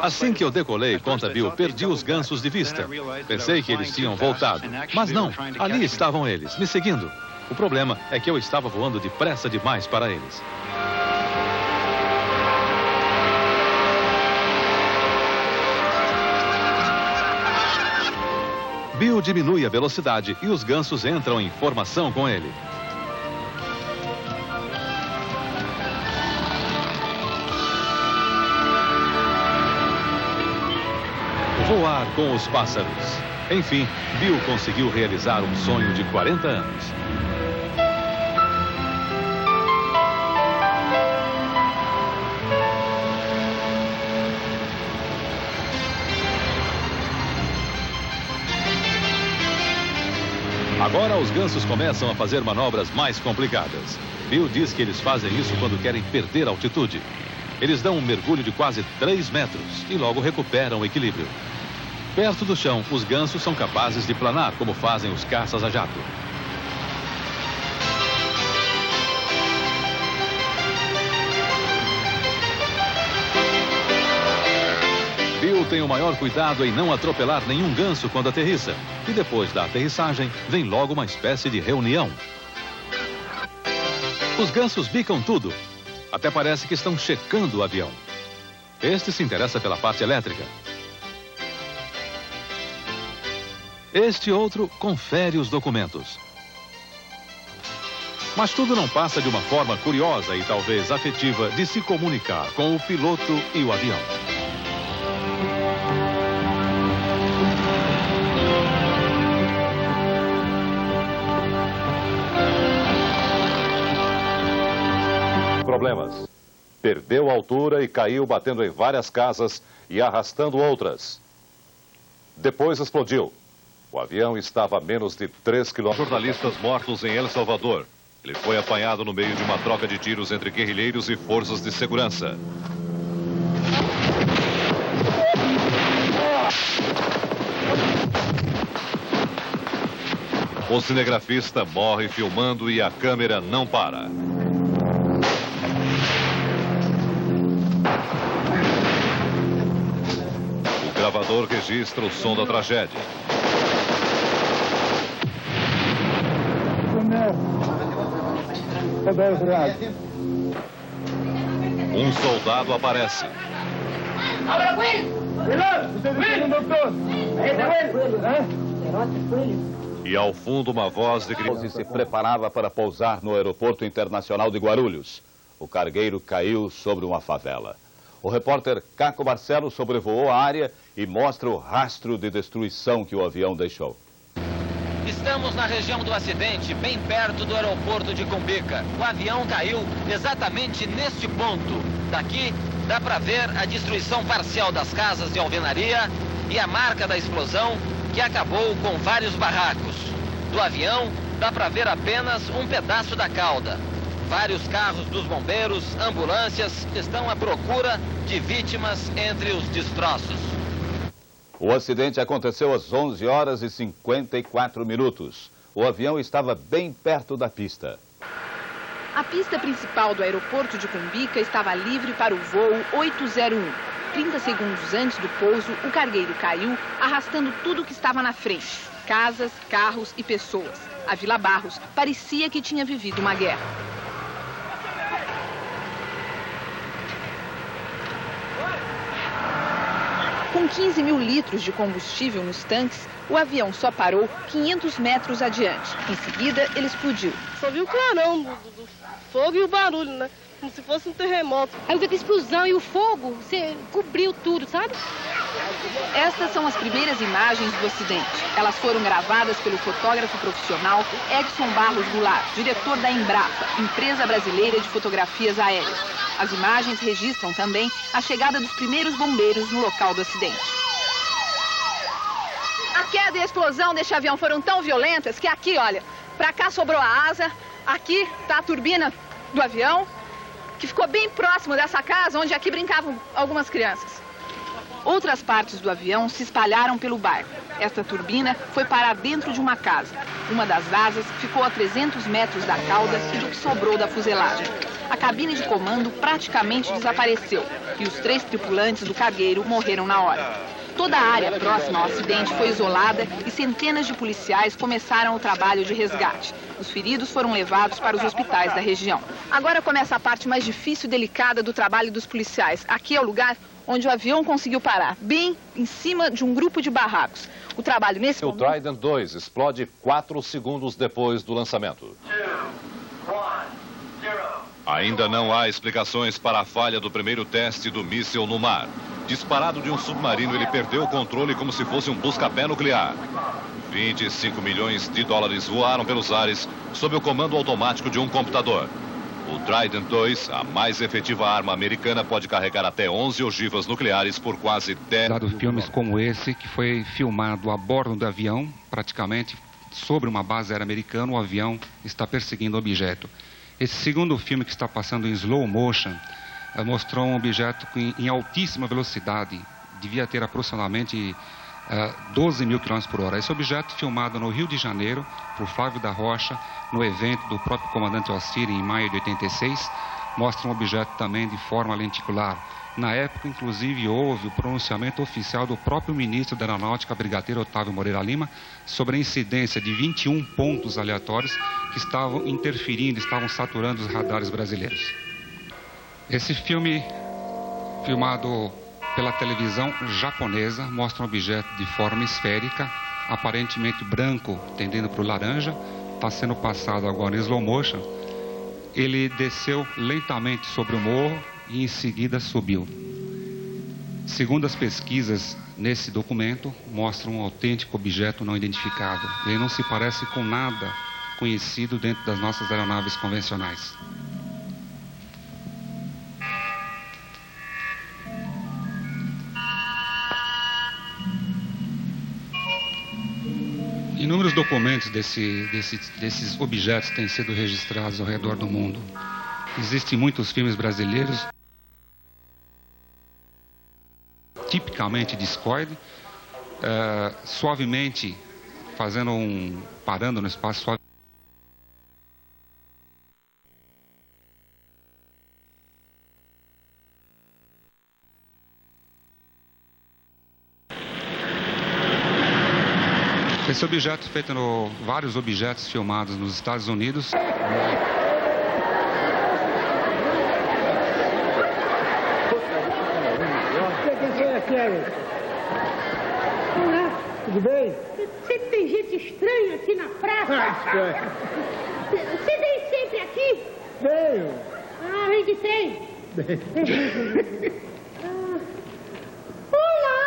Assim que eu decolei, conta Bill, perdi os gansos de vista. Pensei que eles tinham voltado, mas não, ali estavam eles, me seguindo. O problema é que eu estava voando depressa demais para eles. Bill diminui a velocidade e os gansos entram em formação com ele. Voar com os pássaros. Enfim, Bill conseguiu realizar um sonho de 40 anos. Agora os gansos começam a fazer manobras mais complicadas. Bill diz que eles fazem isso quando querem perder altitude. Eles dão um mergulho de quase 3 metros e logo recuperam o equilíbrio. Perto do chão, os gansos são capazes de planar, como fazem os caças a jato. Bill tem o maior cuidado em não atropelar nenhum ganso quando aterrissa. E depois da aterrissagem, vem logo uma espécie de reunião. Os gansos bicam tudo. Até parece que estão checando o avião. Este se interessa pela parte elétrica. Este outro confere os documentos. Mas tudo não passa de uma forma curiosa e talvez afetiva de se comunicar com o piloto e o avião. Problemas. Perdeu altura e caiu batendo em várias casas e arrastando outras. Depois explodiu. O avião estava a menos de 3 quilômetros. Jornalistas mortos em El Salvador. Ele foi apanhado no meio de uma troca de tiros entre guerrilheiros e forças de segurança. O cinegrafista morre filmando e a câmera não para. O gravador registra o som da tragédia. Um soldado aparece. E ao fundo uma voz de grito. Se preparava para pousar no aeroporto internacional de Guarulhos. O cargueiro caiu sobre uma favela. O repórter Caco Barcelos sobrevoou a área e mostra o rastro de destruição que o avião deixou. Estamos na região do acidente, bem perto do aeroporto de Cumbica. O avião caiu exatamente neste ponto. Daqui dá para ver a destruição parcial das casas de alvenaria e a marca da explosão que acabou com vários barracos. Do avião dá para ver apenas um pedaço da cauda. Vários carros dos bombeiros, ambulâncias estão à procura de vítimas entre os destroços. O acidente aconteceu às 11 horas e 54 minutos. O avião estava bem perto da pista. A pista principal do aeroporto de Cumbica estava livre para o voo 801. 30 segundos antes do pouso, o cargueiro caiu, arrastando tudo que estava na frente. Casas, carros e pessoas. A Vila Barros parecia que tinha vivido uma guerra. Com 15 mil litros de combustível nos tanques, o avião só parou 500 metros adiante. Em seguida, ele explodiu. Só viu o clarão do fogo e o barulho, né? Como se fosse um terremoto. Aí a explosão e o fogo, você cobriu tudo, sabe? Estas são as primeiras imagens do acidente. Elas foram gravadas pelo fotógrafo profissional Edson Barros Goulart, diretor da Embrapa, empresa brasileira de fotografias aéreas. As imagens registram também a chegada dos primeiros bombeiros no local do acidente. A queda e a explosão deste avião foram tão violentas que aqui, olha, pra cá sobrou a asa, aqui tá a turbina do avião, que ficou bem próximo dessa casa onde aqui brincavam algumas crianças. Outras partes do avião se espalharam pelo barco. Esta turbina foi parar dentro de uma casa. Uma das asas ficou a 300 metros da cauda e do que sobrou da fuselagem. A cabine de comando praticamente desapareceu e os 3 tripulantes do cargueiro morreram na hora. Toda a área próxima ao acidente foi isolada e centenas de policiais começaram o trabalho de resgate. Os feridos foram levados para os hospitais da região. Agora começa a parte mais difícil e delicada do trabalho dos policiais. Aqui é o lugar onde o avião conseguiu parar, bem em cima de um grupo de barracos. O trabalho nesse momento... O Trident 2 explode 4 segundos depois do lançamento. Ainda não há explicações para a falha do primeiro teste do míssil no mar. Disparado de um submarino, ele perdeu o controle como se fosse um busca-pé nuclear. 25 milhões de dólares voaram pelos ares sob o comando automático de um computador. O Trident 2, a mais efetiva arma americana, pode carregar até 11 ogivas nucleares por quase 10... Filmes como esse, que foi filmado a bordo do avião, praticamente sobre uma base aérea americana, o avião está perseguindo o objeto. Esse segundo filme, que está passando em slow motion, mostrou um objeto em altíssima velocidade, devia ter aproximadamente 12 mil km por hora. Esse objeto, filmado no Rio de Janeiro, por Flávio da Rocha, no evento do próprio comandante Ossiri, em maio de 86, mostra um objeto também de forma lenticular. Na época, inclusive, houve o pronunciamento oficial do próprio ministro da Aeronáutica, brigadeiro Otávio Moreira Lima, sobre a incidência de 21 pontos aleatórios que estavam interferindo, estavam saturando os radares brasileiros. Esse filme, filmado pela televisão japonesa, mostra um objeto de forma esférica, aparentemente branco, tendendo para o laranja, está sendo passado agora em slow motion. Ele desceu lentamente sobre o morro e em seguida subiu. Segundo as pesquisas nesse documento, mostra um autêntico objeto não identificado. Ele não se parece com nada conhecido dentro das nossas aeronaves convencionais. Inúmeros documentos desses objetos têm sido registrados ao redor do mundo. Existem muitos filmes brasileiros, tipicamente discoide, suavemente parando no espaço suave. Esse objeto feito vários objetos filmados nos Estados Unidos. Olá, tudo bem? Sei que tem gente estranha aqui na praça. Você vem sempre aqui? Venho. Ah, vem que tem. Olá,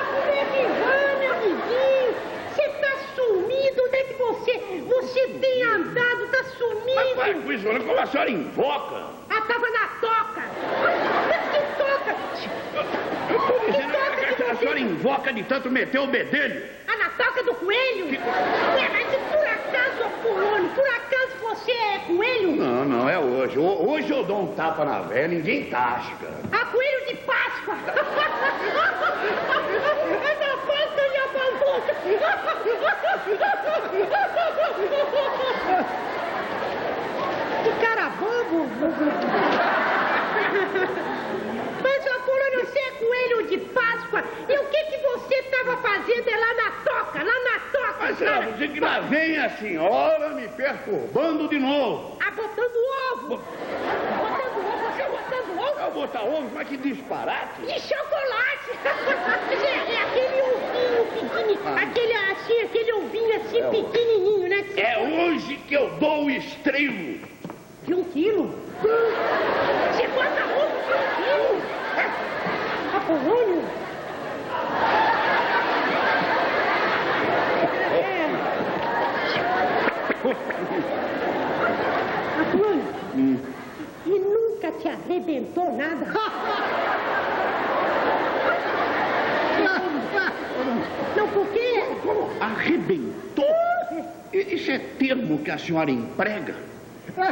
como é que vai, meu amiguinho? Você tá sumido, onde é que você tem andado, tá sumido? Mas para com isso, como a senhora invoca? Ah, tava na toca. Que toca? Eu tô dizendo que a senhora invoca de tanto meter o bedelho. Ah, na toca do coelho? Ué, mas por acaso, Apolônio, por acaso você é coelho? Não, não é hoje. Hoje eu dou um tapa na velha, ninguém tasca. Ah, coelho de Páscoa. É da Páscoa e a baluca. Que cara bobo. Mas, Apolônio, você é coelho de Páscoa. E o que você estava fazendo lá na toca? Mas, você que lá vem a senhora me perturbando de novo. Ah, botando ovo. Botando ovo? Você botando ovo? Eu botar ovo? Mas que disparate. De chocolate. É aquele ovinho pequenininho. Aquele ovinho assim pequenininho, né? É hoje que eu dou o estrilo. De 1 quilo? Você bota ovo de 1 quilo? Apolônio? Apolônio? E nunca te arrebentou nada? Não, por quê? Arrebentou? Esse é termo que a senhora emprega? Pois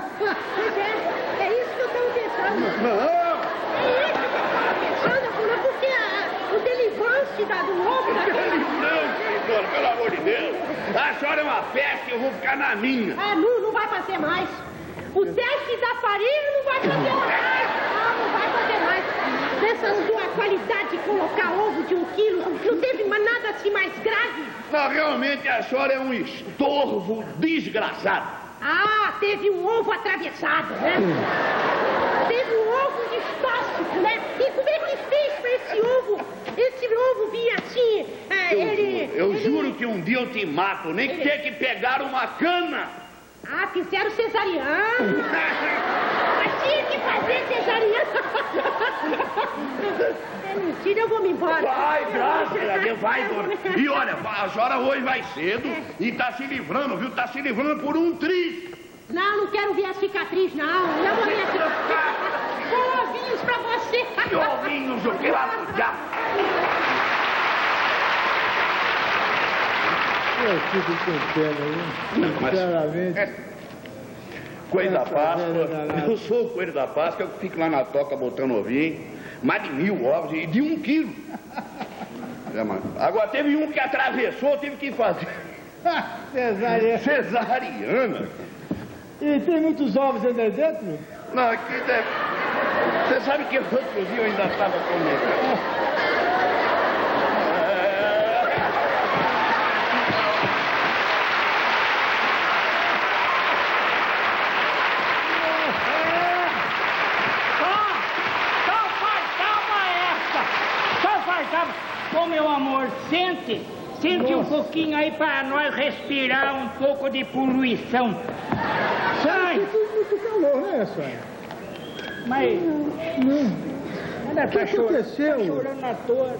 é isso que eu estava pensando. Não! É isso que eu estava pensando, Apolônio, porque o tivesse te dado um ovo daquele... Não, senhora, pelo amor de Deus. A senhora é uma peste, eu vou ficar na minha. Ah, não vai fazer mais. O teste da farinha não vai fazer mais. Não vai fazer mais. Nessa sua qualidade de colocar ovo de 1 quilo, não teve nada assim mais grave? Não, realmente a senhora é um estorvo desgraçado. Ah, teve um ovo atravessado, né? Teve um ovo distóxico, né? E como é que fez pra esse ovo? Esse ovo vinha assim, Eu juro que um dia eu te mato, nem que tenha que pegar uma cana. Ah, fizeram cesariana. Mas tinha que fazer cesariana. É mentira, eu vou me embora. Vai, graças a Deus, vai, dona. E olha, a senhora hoje vai cedo e tá se livrando, viu? Tá se livrando por um triz. Não quero ver a cicatriz, não. Não vou ver a cicatriz. Com ovinhos pra você. Que ovinhos, o que lá pro diabo? Eu fico com pena aí, sinceramente. Coelho da Páscoa, eu sou o Coelho da Páscoa, eu fico lá na toca botando ovinho, mais de 1000 ovos e de 1 quilo. Agora teve um que atravessou, tive que fazer. Cesariana. Cesariana? E tem muitos ovos aí dentro? Não, aqui deve... Você sabe que outro dia eu ainda estava comendo. Ô, meu amor, sente um pouquinho aí para nós respirar um pouco de poluição. Sai! Muito calor, né, Sônia? Mas... O que aconteceu? Tá chorando à toa.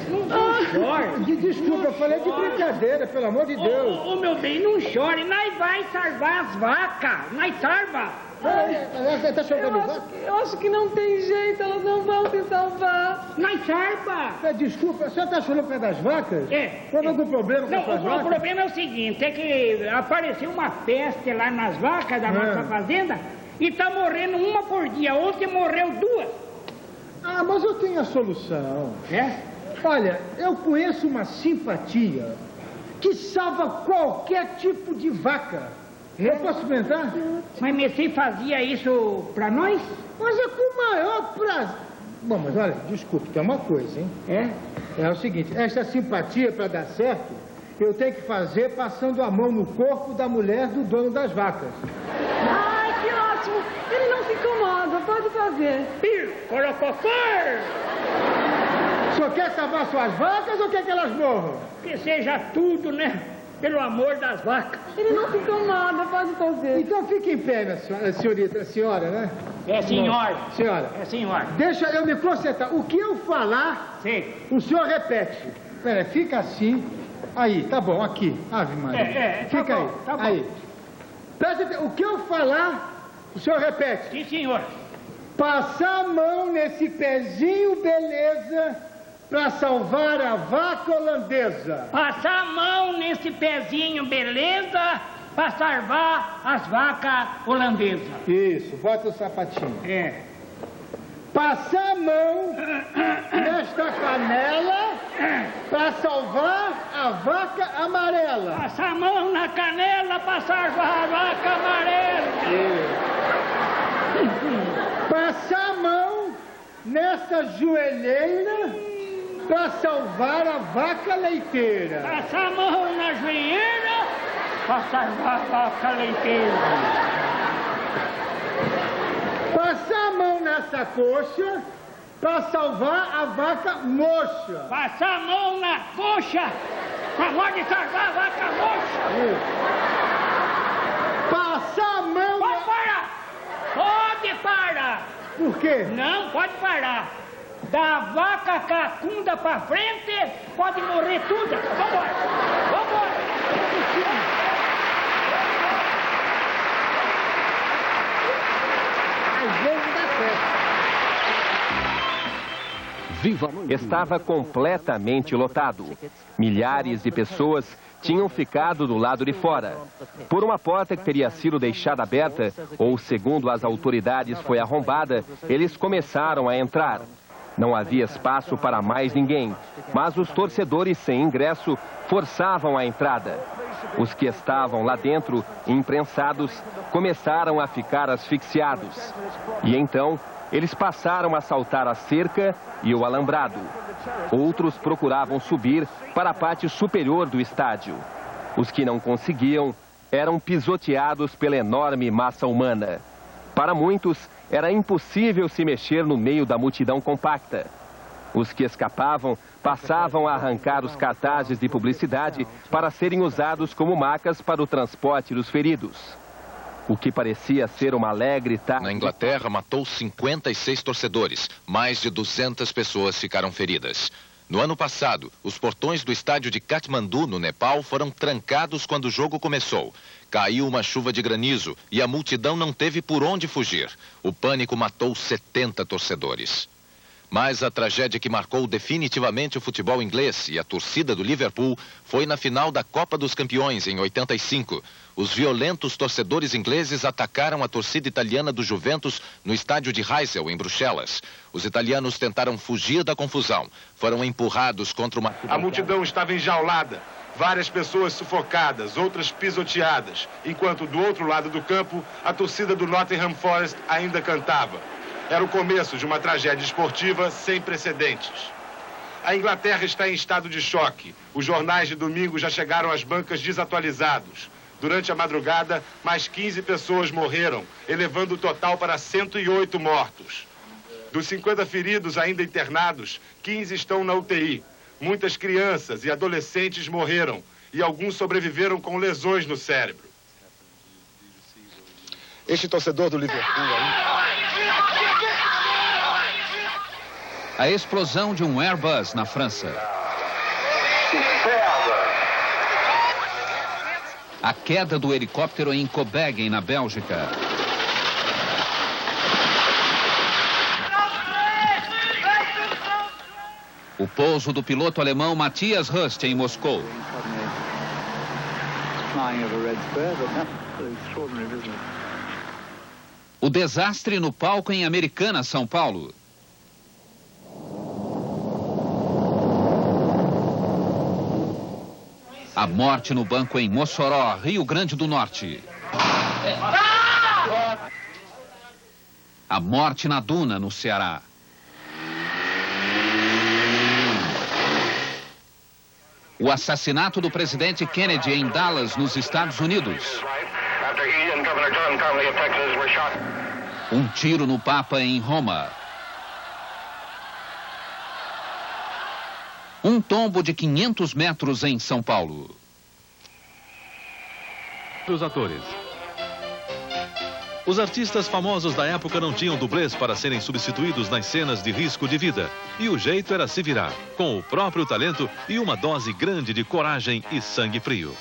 Não chore. Desculpa, eu falei de brincadeira, pelo amor de Deus. Ô, meu bem, não chore. Nós vai salvar as vacas. Nós salva. Tá chorando vaca? Eu acho que não tem jeito, elas não vão se salvar. Nós salva. Desculpa, a senhora tá chorando por causa das vacas? É. Tem algum problema com as vacas? O problema é o seguinte, é que apareceu uma peste lá nas vacas da nossa fazenda e tá morrendo uma por dia. Ontem morreu 2. Ah, mas eu tenho a solução. É? Olha, eu conheço uma simpatia que salva qualquer tipo de vaca. Eu posso experimentar? Mas você fazia isso pra nós? Mas é com o maior prazer. Bom, mas olha, desculpe, tem uma coisa, hein? É o seguinte, essa simpatia, pra dar certo, eu tenho que fazer passando a mão no corpo da mulher do dono das vacas. Ai, que ótimo! Ele não se incomoda, pode fazer. Colocou cor! O senhor quer salvar suas vacas ou quer que elas morram? Que seja tudo, né? Pelo amor das vacas. Ele não se incomoda, pode fazer. Então fique em pé, minha senhorita, senhora, né? É senhora. Senhora. É senhora. Deixa eu me concentrar. O que eu falar, o senhor repete. Pera, fica assim. Aí, tá bom, aqui. Ave Maria. Fica tá aí. Bom, tá aí. Bom. Presta atenção. O que eu falar, o senhor repete. Sim, senhor. Passar a mão nesse pezinho, beleza, para salvar a vaca holandesa. Passar a mão nesse pezinho, beleza, para salvar as vacas holandesas. Isso, bota o sapatinho. Passar a mão nesta canela para salvar a vaca amarela. Passar a mão na canela para salvar a vaca amarela. Passar a mão nessa joelheira para salvar a vaca leiteira. Passar a mão na joelheira para salvar a vaca leiteira. Passar a mão nessa coxa para salvar a vaca mocha. Passar a mão na coxa para pode salvar a vaca mocha. Passar a mão... Pode parar! Pode parar! Por quê? Não, pode parar. Da vaca cacunda pra frente, pode morrer tudo. Vambora! Vambora! Às vezes dá certo. Estava completamente lotado. Milhares de pessoas tinham ficado do lado de fora. Por uma porta que teria sido deixada aberta, ou segundo as autoridades foi arrombada, eles começaram a entrar. Não havia espaço para mais ninguém, mas os torcedores sem ingresso forçavam a entrada. Os que estavam lá dentro, imprensados, começaram a ficar asfixiados. E então, eles passaram a saltar a cerca e o alambrado. Outros procuravam subir para a parte superior do estádio. Os que não conseguiam eram pisoteados pela enorme massa humana. Para muitos, era impossível se mexer no meio da multidão compacta. Os que escapavam passavam a arrancar os cartazes de publicidade para serem usados como macas para o transporte dos feridos. O que parecia ser uma alegre tarde... Na Inglaterra, matou 56 torcedores. Mais de 200 pessoas ficaram feridas. No ano passado, os portões do estádio de Katmandu, no Nepal, foram trancados quando o jogo começou. Caiu uma chuva de granizo e a multidão não teve por onde fugir. O pânico matou 70 torcedores. Mas a tragédia que marcou definitivamente o futebol inglês e a torcida do Liverpool foi na final da Copa dos Campeões, em 85. Os violentos torcedores ingleses atacaram a torcida italiana do Juventus no estádio de Heysel, em Bruxelas. Os italianos tentaram fugir da confusão. Foram empurrados contra uma... A multidão estava enjaulada. Várias pessoas sufocadas, outras pisoteadas. Enquanto do outro lado do campo, a torcida do Nottingham Forest ainda cantava. Era o começo de uma tragédia esportiva sem precedentes. A Inglaterra está em estado de choque. Os jornais de domingo já chegaram às bancas desatualizados. Durante a madrugada, mais 15 pessoas morreram, elevando o total para 108 mortos. Dos 50 feridos ainda internados, 15 estão na UTI. Muitas crianças e adolescentes morreram e alguns sobreviveram com lesões no cérebro. Este torcedor do Liverpool A explosão de um Airbus na França. A queda do helicóptero em Copenhague, na Bélgica. O pouso do piloto alemão Matthias Rust em Moscou. O desastre no palco em Americana, São Paulo. A morte no banco em Mossoró, Rio Grande do Norte. A morte na duna, no Ceará. O assassinato do presidente Kennedy em Dallas, nos Estados Unidos. Um tiro no Papa em Roma. Um tombo de 500 metros em São Paulo. Os atores. Os artistas famosos da época não tinham dublês para serem substituídos nas cenas de risco de vida. E o jeito era se virar, com o próprio talento e uma dose grande de coragem e sangue frio.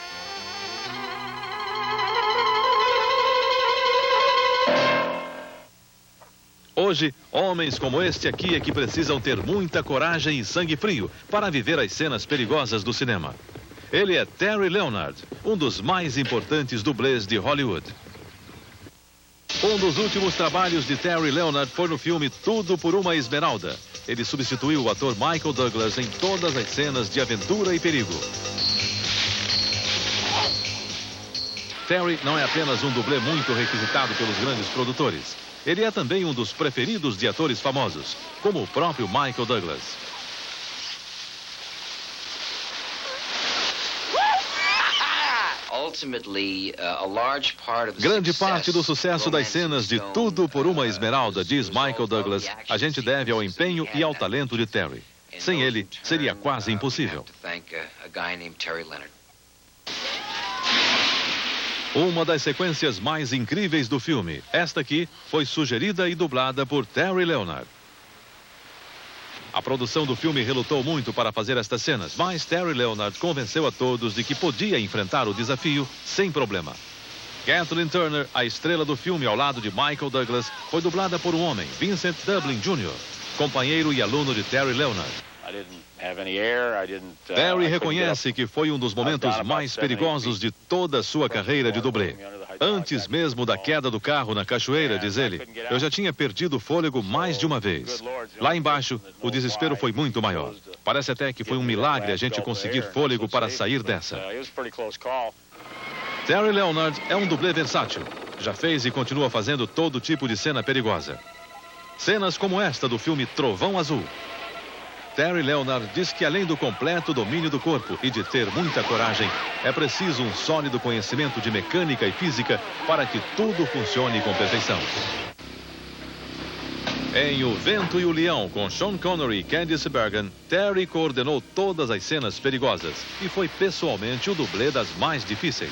Hoje, homens como este aqui é que precisam ter muita coragem e sangue frio para viver as cenas perigosas do cinema. Ele é Terry Leonard, um dos mais importantes dublês de Hollywood. Um dos últimos trabalhos de Terry Leonard foi no filme Tudo por uma Esmeralda. Ele substituiu o ator Michael Douglas em todas as cenas de aventura e perigo. Terry não é apenas um dublê muito requisitado pelos grandes produtores. Ele é também um dos preferidos de atores famosos, como o próprio Michael Douglas. Grande parte do sucesso das cenas de Tudo por uma Esmeralda, diz Michael Douglas, a gente deve ao empenho e ao talento de Terry. Sem ele, seria quase impossível. Uma das sequências mais incríveis do filme, esta aqui, foi sugerida e dublada por Terry Leonard. A produção do filme relutou muito para fazer estas cenas, mas Terry Leonard convenceu a todos de que podia enfrentar o desafio sem problema. Kathleen Turner, a estrela do filme ao lado de Michael Douglas, foi dublada por um homem, Vincent Dublin Jr., companheiro e aluno de Terry Leonard. Terry reconhece que foi um dos momentos mais perigosos de toda a sua carreira de dublê. Antes mesmo da queda do carro na cachoeira, diz ele, eu já tinha perdido o fôlego mais de uma vez. Lá embaixo, o desespero foi muito maior. Parece até que foi um milagre a gente conseguir fôlego para sair dessa. Terry Leonard é um dublê versátil. Já fez e continua fazendo todo tipo de cena perigosa. Cenas como esta do filme Trovão Azul. Terry Leonard diz que além do completo domínio do corpo e de ter muita coragem, é preciso um sólido conhecimento de mecânica e física para que tudo funcione com perfeição. Em O Vento e o Leão, com Sean Connery e Candice Bergen, Terry coordenou todas as cenas perigosas e foi pessoalmente o dublê das mais difíceis.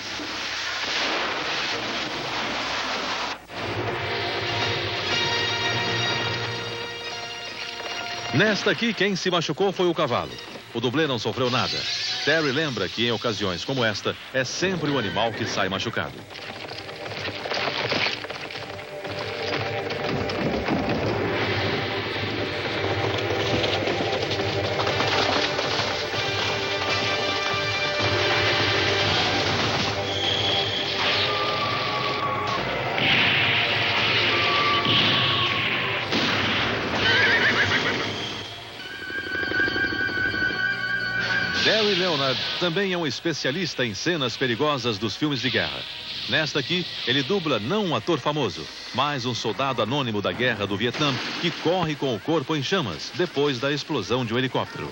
Nesta aqui, quem se machucou foi o cavalo. O dublê não sofreu nada. Terry lembra que em ocasiões como esta, é sempre o animal que sai machucado. Terry Leonard também é um especialista em cenas perigosas dos filmes de guerra. Nesta aqui, ele dubla não um ator famoso, mas um soldado anônimo da guerra do Vietnã que corre com o corpo em chamas depois da explosão de um helicóptero.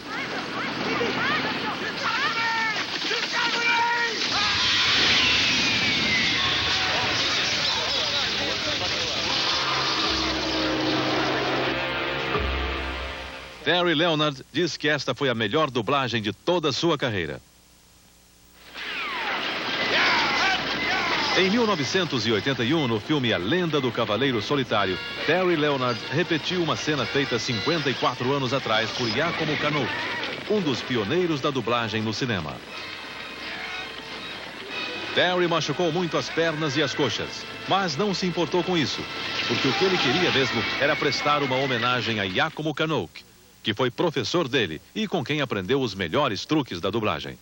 Terry Leonard diz que esta foi a melhor dublagem de toda a sua carreira. Em 1981, no filme A Lenda do Cavaleiro Solitário, Terry Leonard repetiu uma cena feita 54 anos atrás por Giacomo Canuck, um dos pioneiros da dublagem no cinema. Terry machucou muito as pernas e as coxas, mas não se importou com isso, porque o que ele queria mesmo era prestar uma homenagem a Giacomo Canuck, que foi professor dele e com quem aprendeu os melhores truques da dublagem.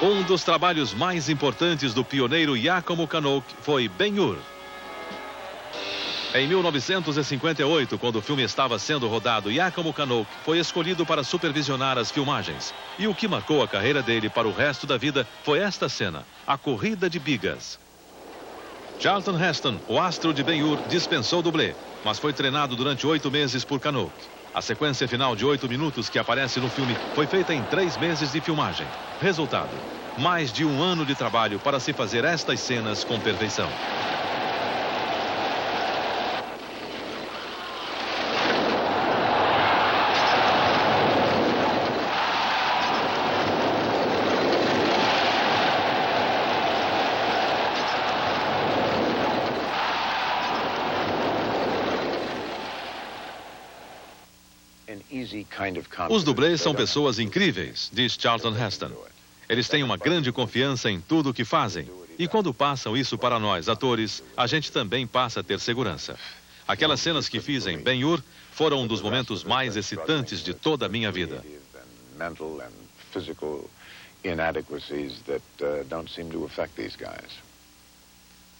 Um dos trabalhos mais importantes do pioneiro Giacomo Canuck foi Ben-Hur. Em 1958, quando o filme estava sendo rodado, Giacomo Canuck foi escolhido para supervisionar as filmagens. E o que marcou a carreira dele para o resto da vida foi esta cena, a corrida de bigas. Charlton Heston, o astro de Ben-Hur, dispensou o dublê, mas foi treinado durante 8 meses por Canuck. A sequência final de 8 minutos que aparece no filme foi feita em 3 meses de filmagem. Resultado, mais de 1 ano de trabalho para se fazer estas cenas com perfeição. Os dublês são pessoas incríveis, diz Charlton Heston. Eles têm uma grande confiança em tudo o que fazem. E quando passam isso para nós, atores, a gente também passa a ter segurança. Aquelas cenas que fiz em Ben-Hur foram um dos momentos mais excitantes de toda a minha vida.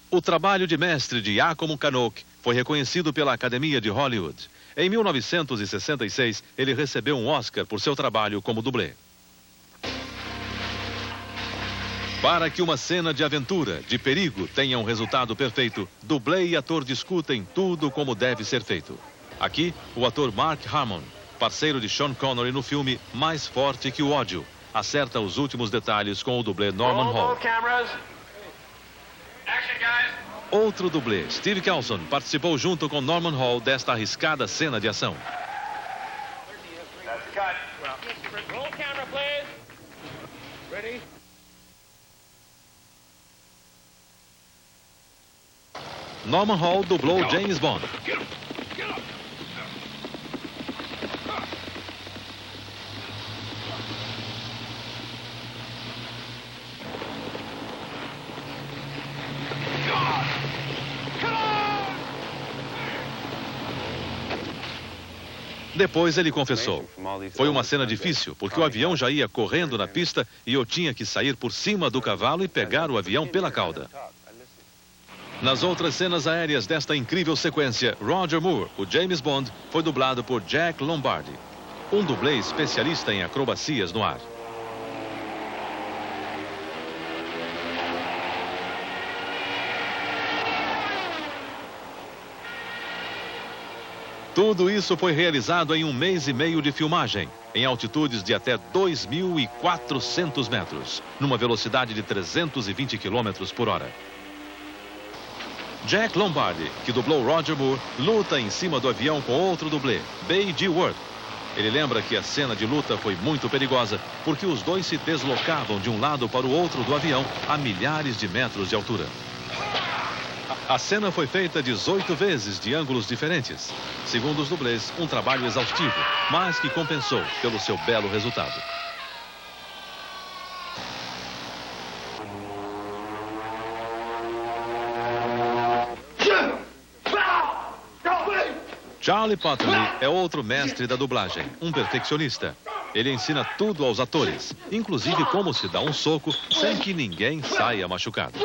O trabalho de mestre de Giacomo Canuck foi reconhecido pela Academia de Hollywood. Em 1966, ele recebeu um Oscar por seu trabalho como dublê. Para que uma cena de aventura, de perigo, tenha um resultado perfeito, dublê e ator discutem tudo como deve ser feito. Aqui, o ator Mark Harmon, parceiro de Sean Connery no filme Mais Forte que o Ódio, acerta os últimos detalhes com o dublê Norman Hall. Outro dublê, Steve Carlson, participou junto com Norman Hall desta arriscada cena de ação. Norman Hall dublou James Bond. Depois ele confessou. Foi uma cena difícil, porque o avião já ia correndo na pista e eu tinha que sair por cima do cavalo e pegar o avião pela cauda. Nas outras cenas aéreas desta incrível sequência, Roger Moore, o James Bond, foi dublado por Jack Lombardi, um dublê especialista em acrobacias no ar. Tudo isso foi realizado em 1 mês e meio de filmagem, em altitudes de até 2.400 metros, numa velocidade de 320 km por hora. Jack Lombardi, que dublou Roger Moore, luta em cima do avião com outro dublê, Bay G. Worth. Ele lembra que a cena de luta foi muito perigosa, porque os dois se deslocavam de um lado para o outro do avião a milhares de metros de altura. A cena foi feita 18 vezes de ângulos diferentes. Segundo os dublês, um trabalho exaustivo, mas que compensou pelo seu belo resultado. Charlie Patton é outro mestre da dublagem, um perfeccionista. Ele ensina tudo aos atores, inclusive como se dá um soco sem que ninguém saia machucado.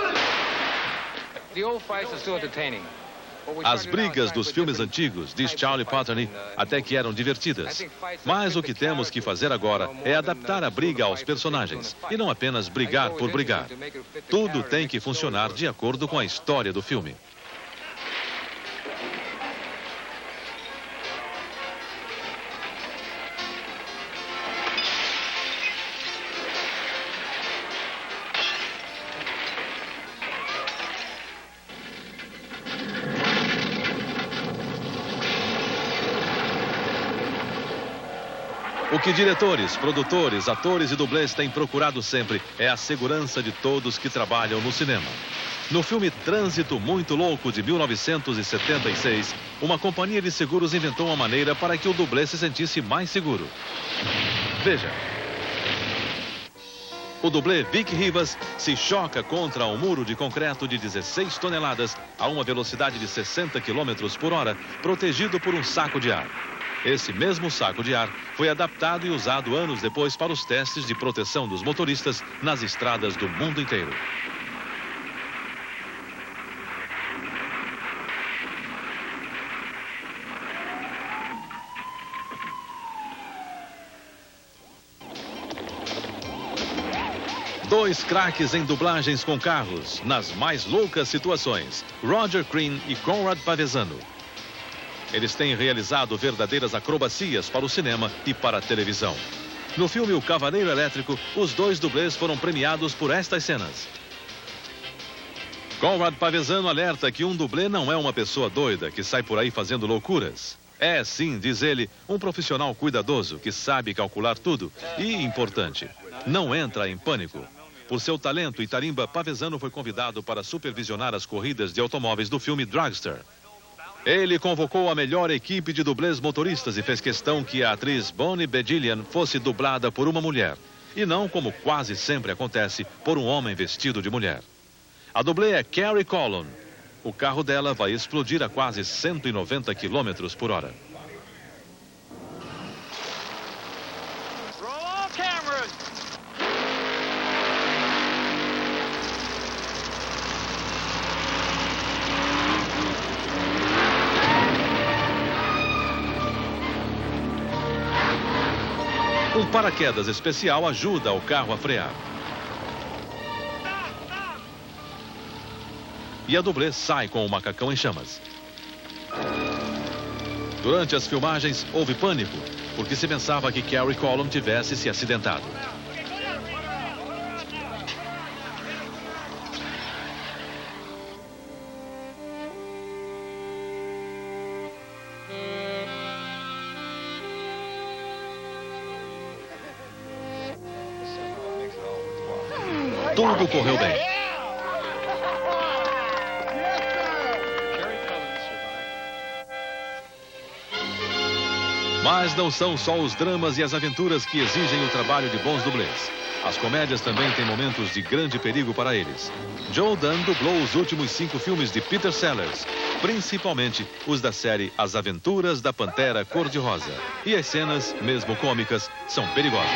As brigas dos filmes antigos, diz Charlie Patton, até que eram divertidas. Mas o que temos que fazer agora é adaptar a briga aos personagens e não apenas brigar por brigar. Tudo tem que funcionar de acordo com a história do filme. O que diretores, produtores, atores e dublês têm procurado sempre é a segurança de todos que trabalham no cinema. No filme Trânsito Muito Louco, de 1976, uma companhia de seguros inventou uma maneira para que o dublê se sentisse mais seguro. Veja. O dublê Vic Rivas se choca contra um muro de concreto de 16 toneladas a uma velocidade de 60 km por hora, protegido por um saco de ar. Esse mesmo saco de ar foi adaptado e usado anos depois para os testes de proteção dos motoristas nas estradas do mundo inteiro. Dois craques em dublagens com carros, nas mais loucas situações, Roger Crean e Conrad Pavezano. Eles têm realizado verdadeiras acrobacias para o cinema e para a televisão. No filme O Cavaleiro Elétrico, os dois dublês foram premiados por estas cenas. Conrad Pavezano alerta que um dublê não é uma pessoa doida que sai por aí fazendo loucuras. É, sim, diz ele, um profissional cuidadoso que sabe calcular tudo e, importante, não entra em pânico. Por seu talento, Itarimba Pavezano foi convidado para supervisionar as corridas de automóveis do filme Dragster. Ele convocou a melhor equipe de dublês motoristas e fez questão que a atriz Bonnie Bedelia fosse dublada por uma mulher, e não, como quase sempre acontece, por um homem vestido de mulher. A dublê é Carrie Colon. O carro dela vai explodir a quase 190 km por hora. Um paraquedas especial ajuda o carro a frear. E a dublê sai com o macacão em chamas. Durante as filmagens, houve pânico, porque se pensava que Carrie Colon tivesse se acidentado. Tudo correu bem. Mas não são só os dramas e as aventuras que exigem o trabalho de bons dublês. As comédias também têm momentos de grande perigo para eles. Joe Dunn dublou os últimos 5 filmes de Peter Sellers, principalmente os da série As Aventuras da Pantera Cor-de-Rosa. E as cenas, mesmo cômicas, são perigosas.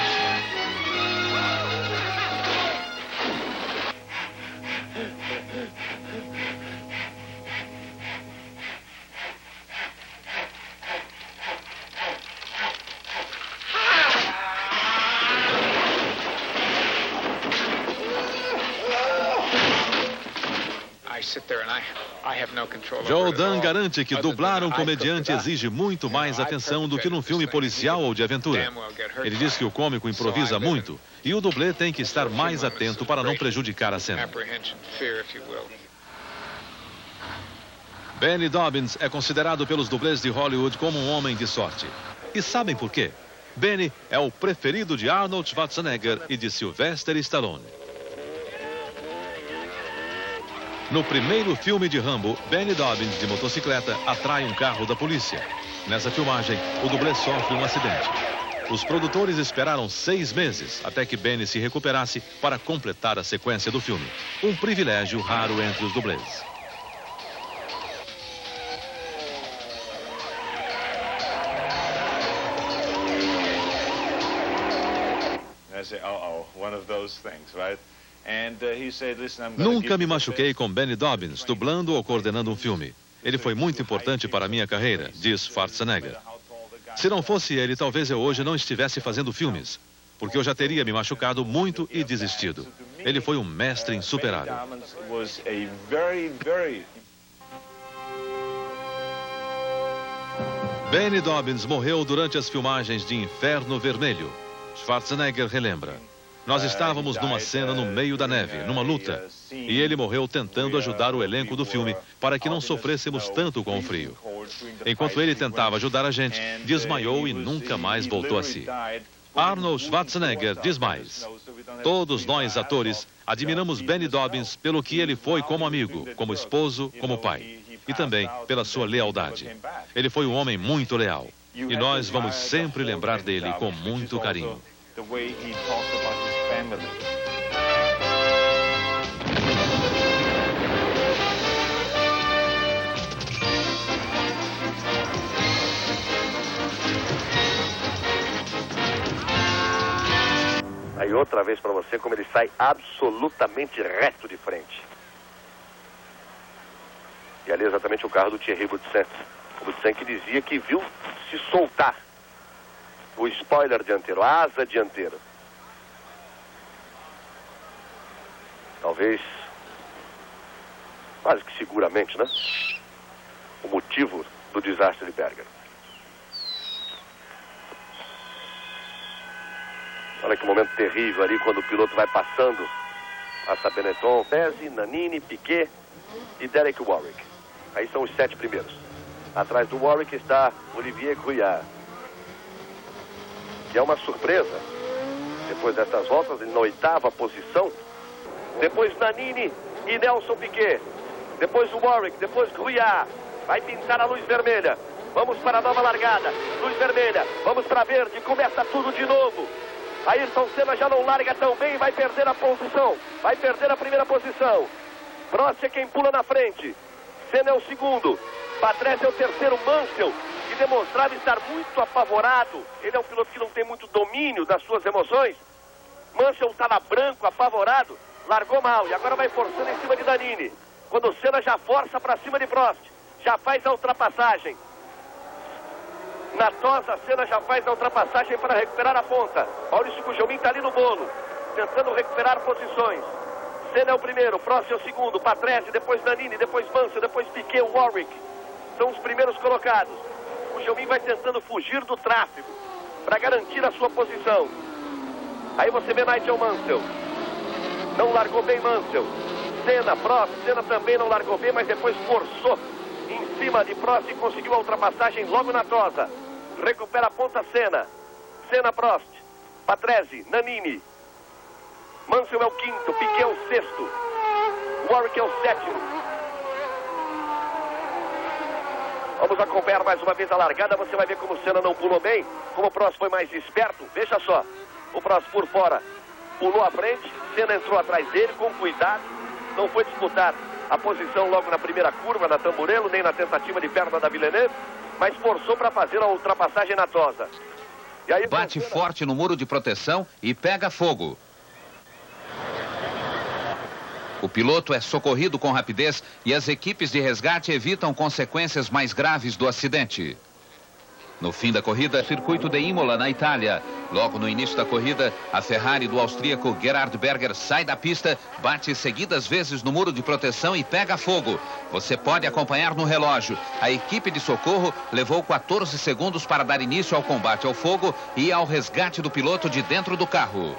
Joe Dunn garante que dublar um comediante exige muito mais atenção do que num filme policial ou de aventura. Ele diz que o cômico improvisa muito e o dublê tem que estar mais atento para não prejudicar a cena. Benny Dobbins é considerado pelos dublês de Hollywood como um homem de sorte. E sabem por quê? Benny é o preferido de Arnold Schwarzenegger e de Sylvester Stallone. No primeiro filme de Rambo, Benny Dobbins, de motocicleta, atrai um carro da polícia. Nessa filmagem, o dublê sofre um acidente. Os produtores esperaram 6 meses até que Benny se recuperasse para completar a sequência do filme. Um privilégio raro entre os dublês. Nunca me machuquei com Benny Dobbins, dublando ou coordenando um filme. Ele foi muito importante para a minha carreira, diz Schwarzenegger. Se não fosse ele, talvez eu hoje não estivesse fazendo filmes, porque eu já teria me machucado muito e desistido. Ele foi um mestre insuperável. Benny Dobbins morreu durante as filmagens de Inferno Vermelho. Schwarzenegger relembra. Nós estávamos numa cena no meio da neve, numa luta, e ele morreu tentando ajudar o elenco do filme para que não sofrêssemos tanto com o frio. Enquanto ele tentava ajudar a gente, desmaiou e nunca mais voltou a si. Arnold Schwarzenegger diz mais. Todos nós, atores, admiramos Benny Dobbins pelo que ele foi como amigo, como esposo, como pai, e também pela sua lealdade. Ele foi um homem muito leal, e nós vamos sempre lembrar dele com muito carinho. Aí outra vez para você como ele sai absolutamente reto de frente. E ali exatamente o carro do Thierry Boutsen. O Boutsen que dizia que viu se soltar o spoiler dianteiro, a asa dianteira. Talvez, quase que seguramente, né? O motivo do desastre de Berger. Olha que momento terrível ali quando o piloto vai passando. Passa Benetton, Bezzi, Nannini, Piquet e Derek Warwick. Aí são os 7 primeiros. Atrás do Warwick está Olivier Grouillard. Que é uma surpresa. Depois dessas voltas, ele na 8ª posição. Depois Nannini e Nelson Piquet. Depois o Warwick, depois Grouillard. Vai pintar a luz vermelha. Vamos para a nova largada. Luz vermelha. Vamos para verde. Começa tudo de novo. Ayrton Senna já não larga tão bem. Vai perder a posição. Vai perder a primeira posição. Prost é quem pula na frente. Senna é o segundo. Patrese é o terceiro. Mansell, que demonstrava estar muito apavorado. Ele é um piloto que não tem muito domínio das suas emoções. Mansell estava branco, apavorado. Largou mal e agora vai forçando em cima de Nannini. Quando o Senna já força para cima de Prost. Já faz a ultrapassagem. Na tosa, Senna já faz a ultrapassagem para recuperar a ponta. Maurício Gugelmin está ali no bolo, tentando recuperar posições. Senna é o primeiro, Prost é o segundo, Patrese, depois Nannini, depois Mansell, depois Piquet, Warwick. São os primeiros colocados. Gugelmin vai tentando fugir do tráfego para garantir a sua posição. Aí você vê Nigel Mansell. Não largou bem Mansell. Senna, Prost, Senna também não largou bem, mas depois forçou em cima de Prost e conseguiu a ultrapassagem logo na tosa. Recupera a ponta Senna. Senna, Prost, Patrese, Nannini. Mansell é o quinto, Piquet é o sexto. Warwick é o sétimo. Vamos acompanhar mais uma vez a largada. Você vai ver como o Senna não pulou bem, como o Prost foi mais esperto. Veja só, o Prost por fora pulou à frente, Senna entrou atrás dele com cuidado. Não foi disputar a posição logo na primeira curva na Tamburello, nem na tentativa de perna da Villeneuve, mas forçou para fazer a ultrapassagem na Tosa. E aí, bate forte no muro de proteção e pega fogo. O piloto é socorrido com rapidez e as equipes de resgate evitam consequências mais graves do acidente. No fim da corrida, circuito de Imola, na Itália. Logo no início da corrida, a Ferrari do austríaco Gerhard Berger sai da pista, bate seguidas vezes no muro de proteção e pega fogo. Você pode acompanhar no relógio. A equipe de socorro levou 14 segundos para dar início ao combate ao fogo e ao resgate do piloto de dentro do carro.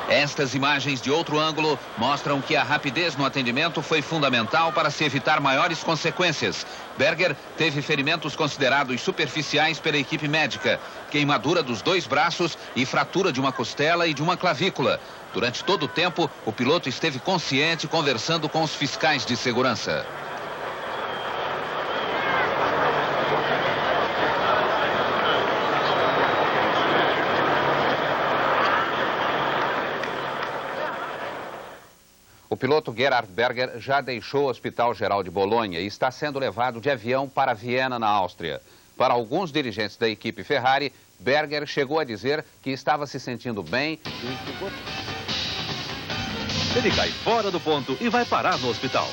Estas imagens de outro ângulo mostram que a rapidez no atendimento foi fundamental para se evitar maiores consequências. Berger teve ferimentos considerados superficiais pela equipe médica, queimadura dos 2 braços e fratura de uma costela e de uma clavícula. Durante todo o tempo, o piloto esteve consciente conversando com os fiscais de segurança. O piloto Gerhard Berger já deixou o Hospital Geral de Bolonha e está sendo levado de avião para Viena, na Áustria. Para alguns dirigentes da equipe Ferrari, Berger chegou a dizer que estava se sentindo bem. Ele cai fora do ponto e vai parar no hospital.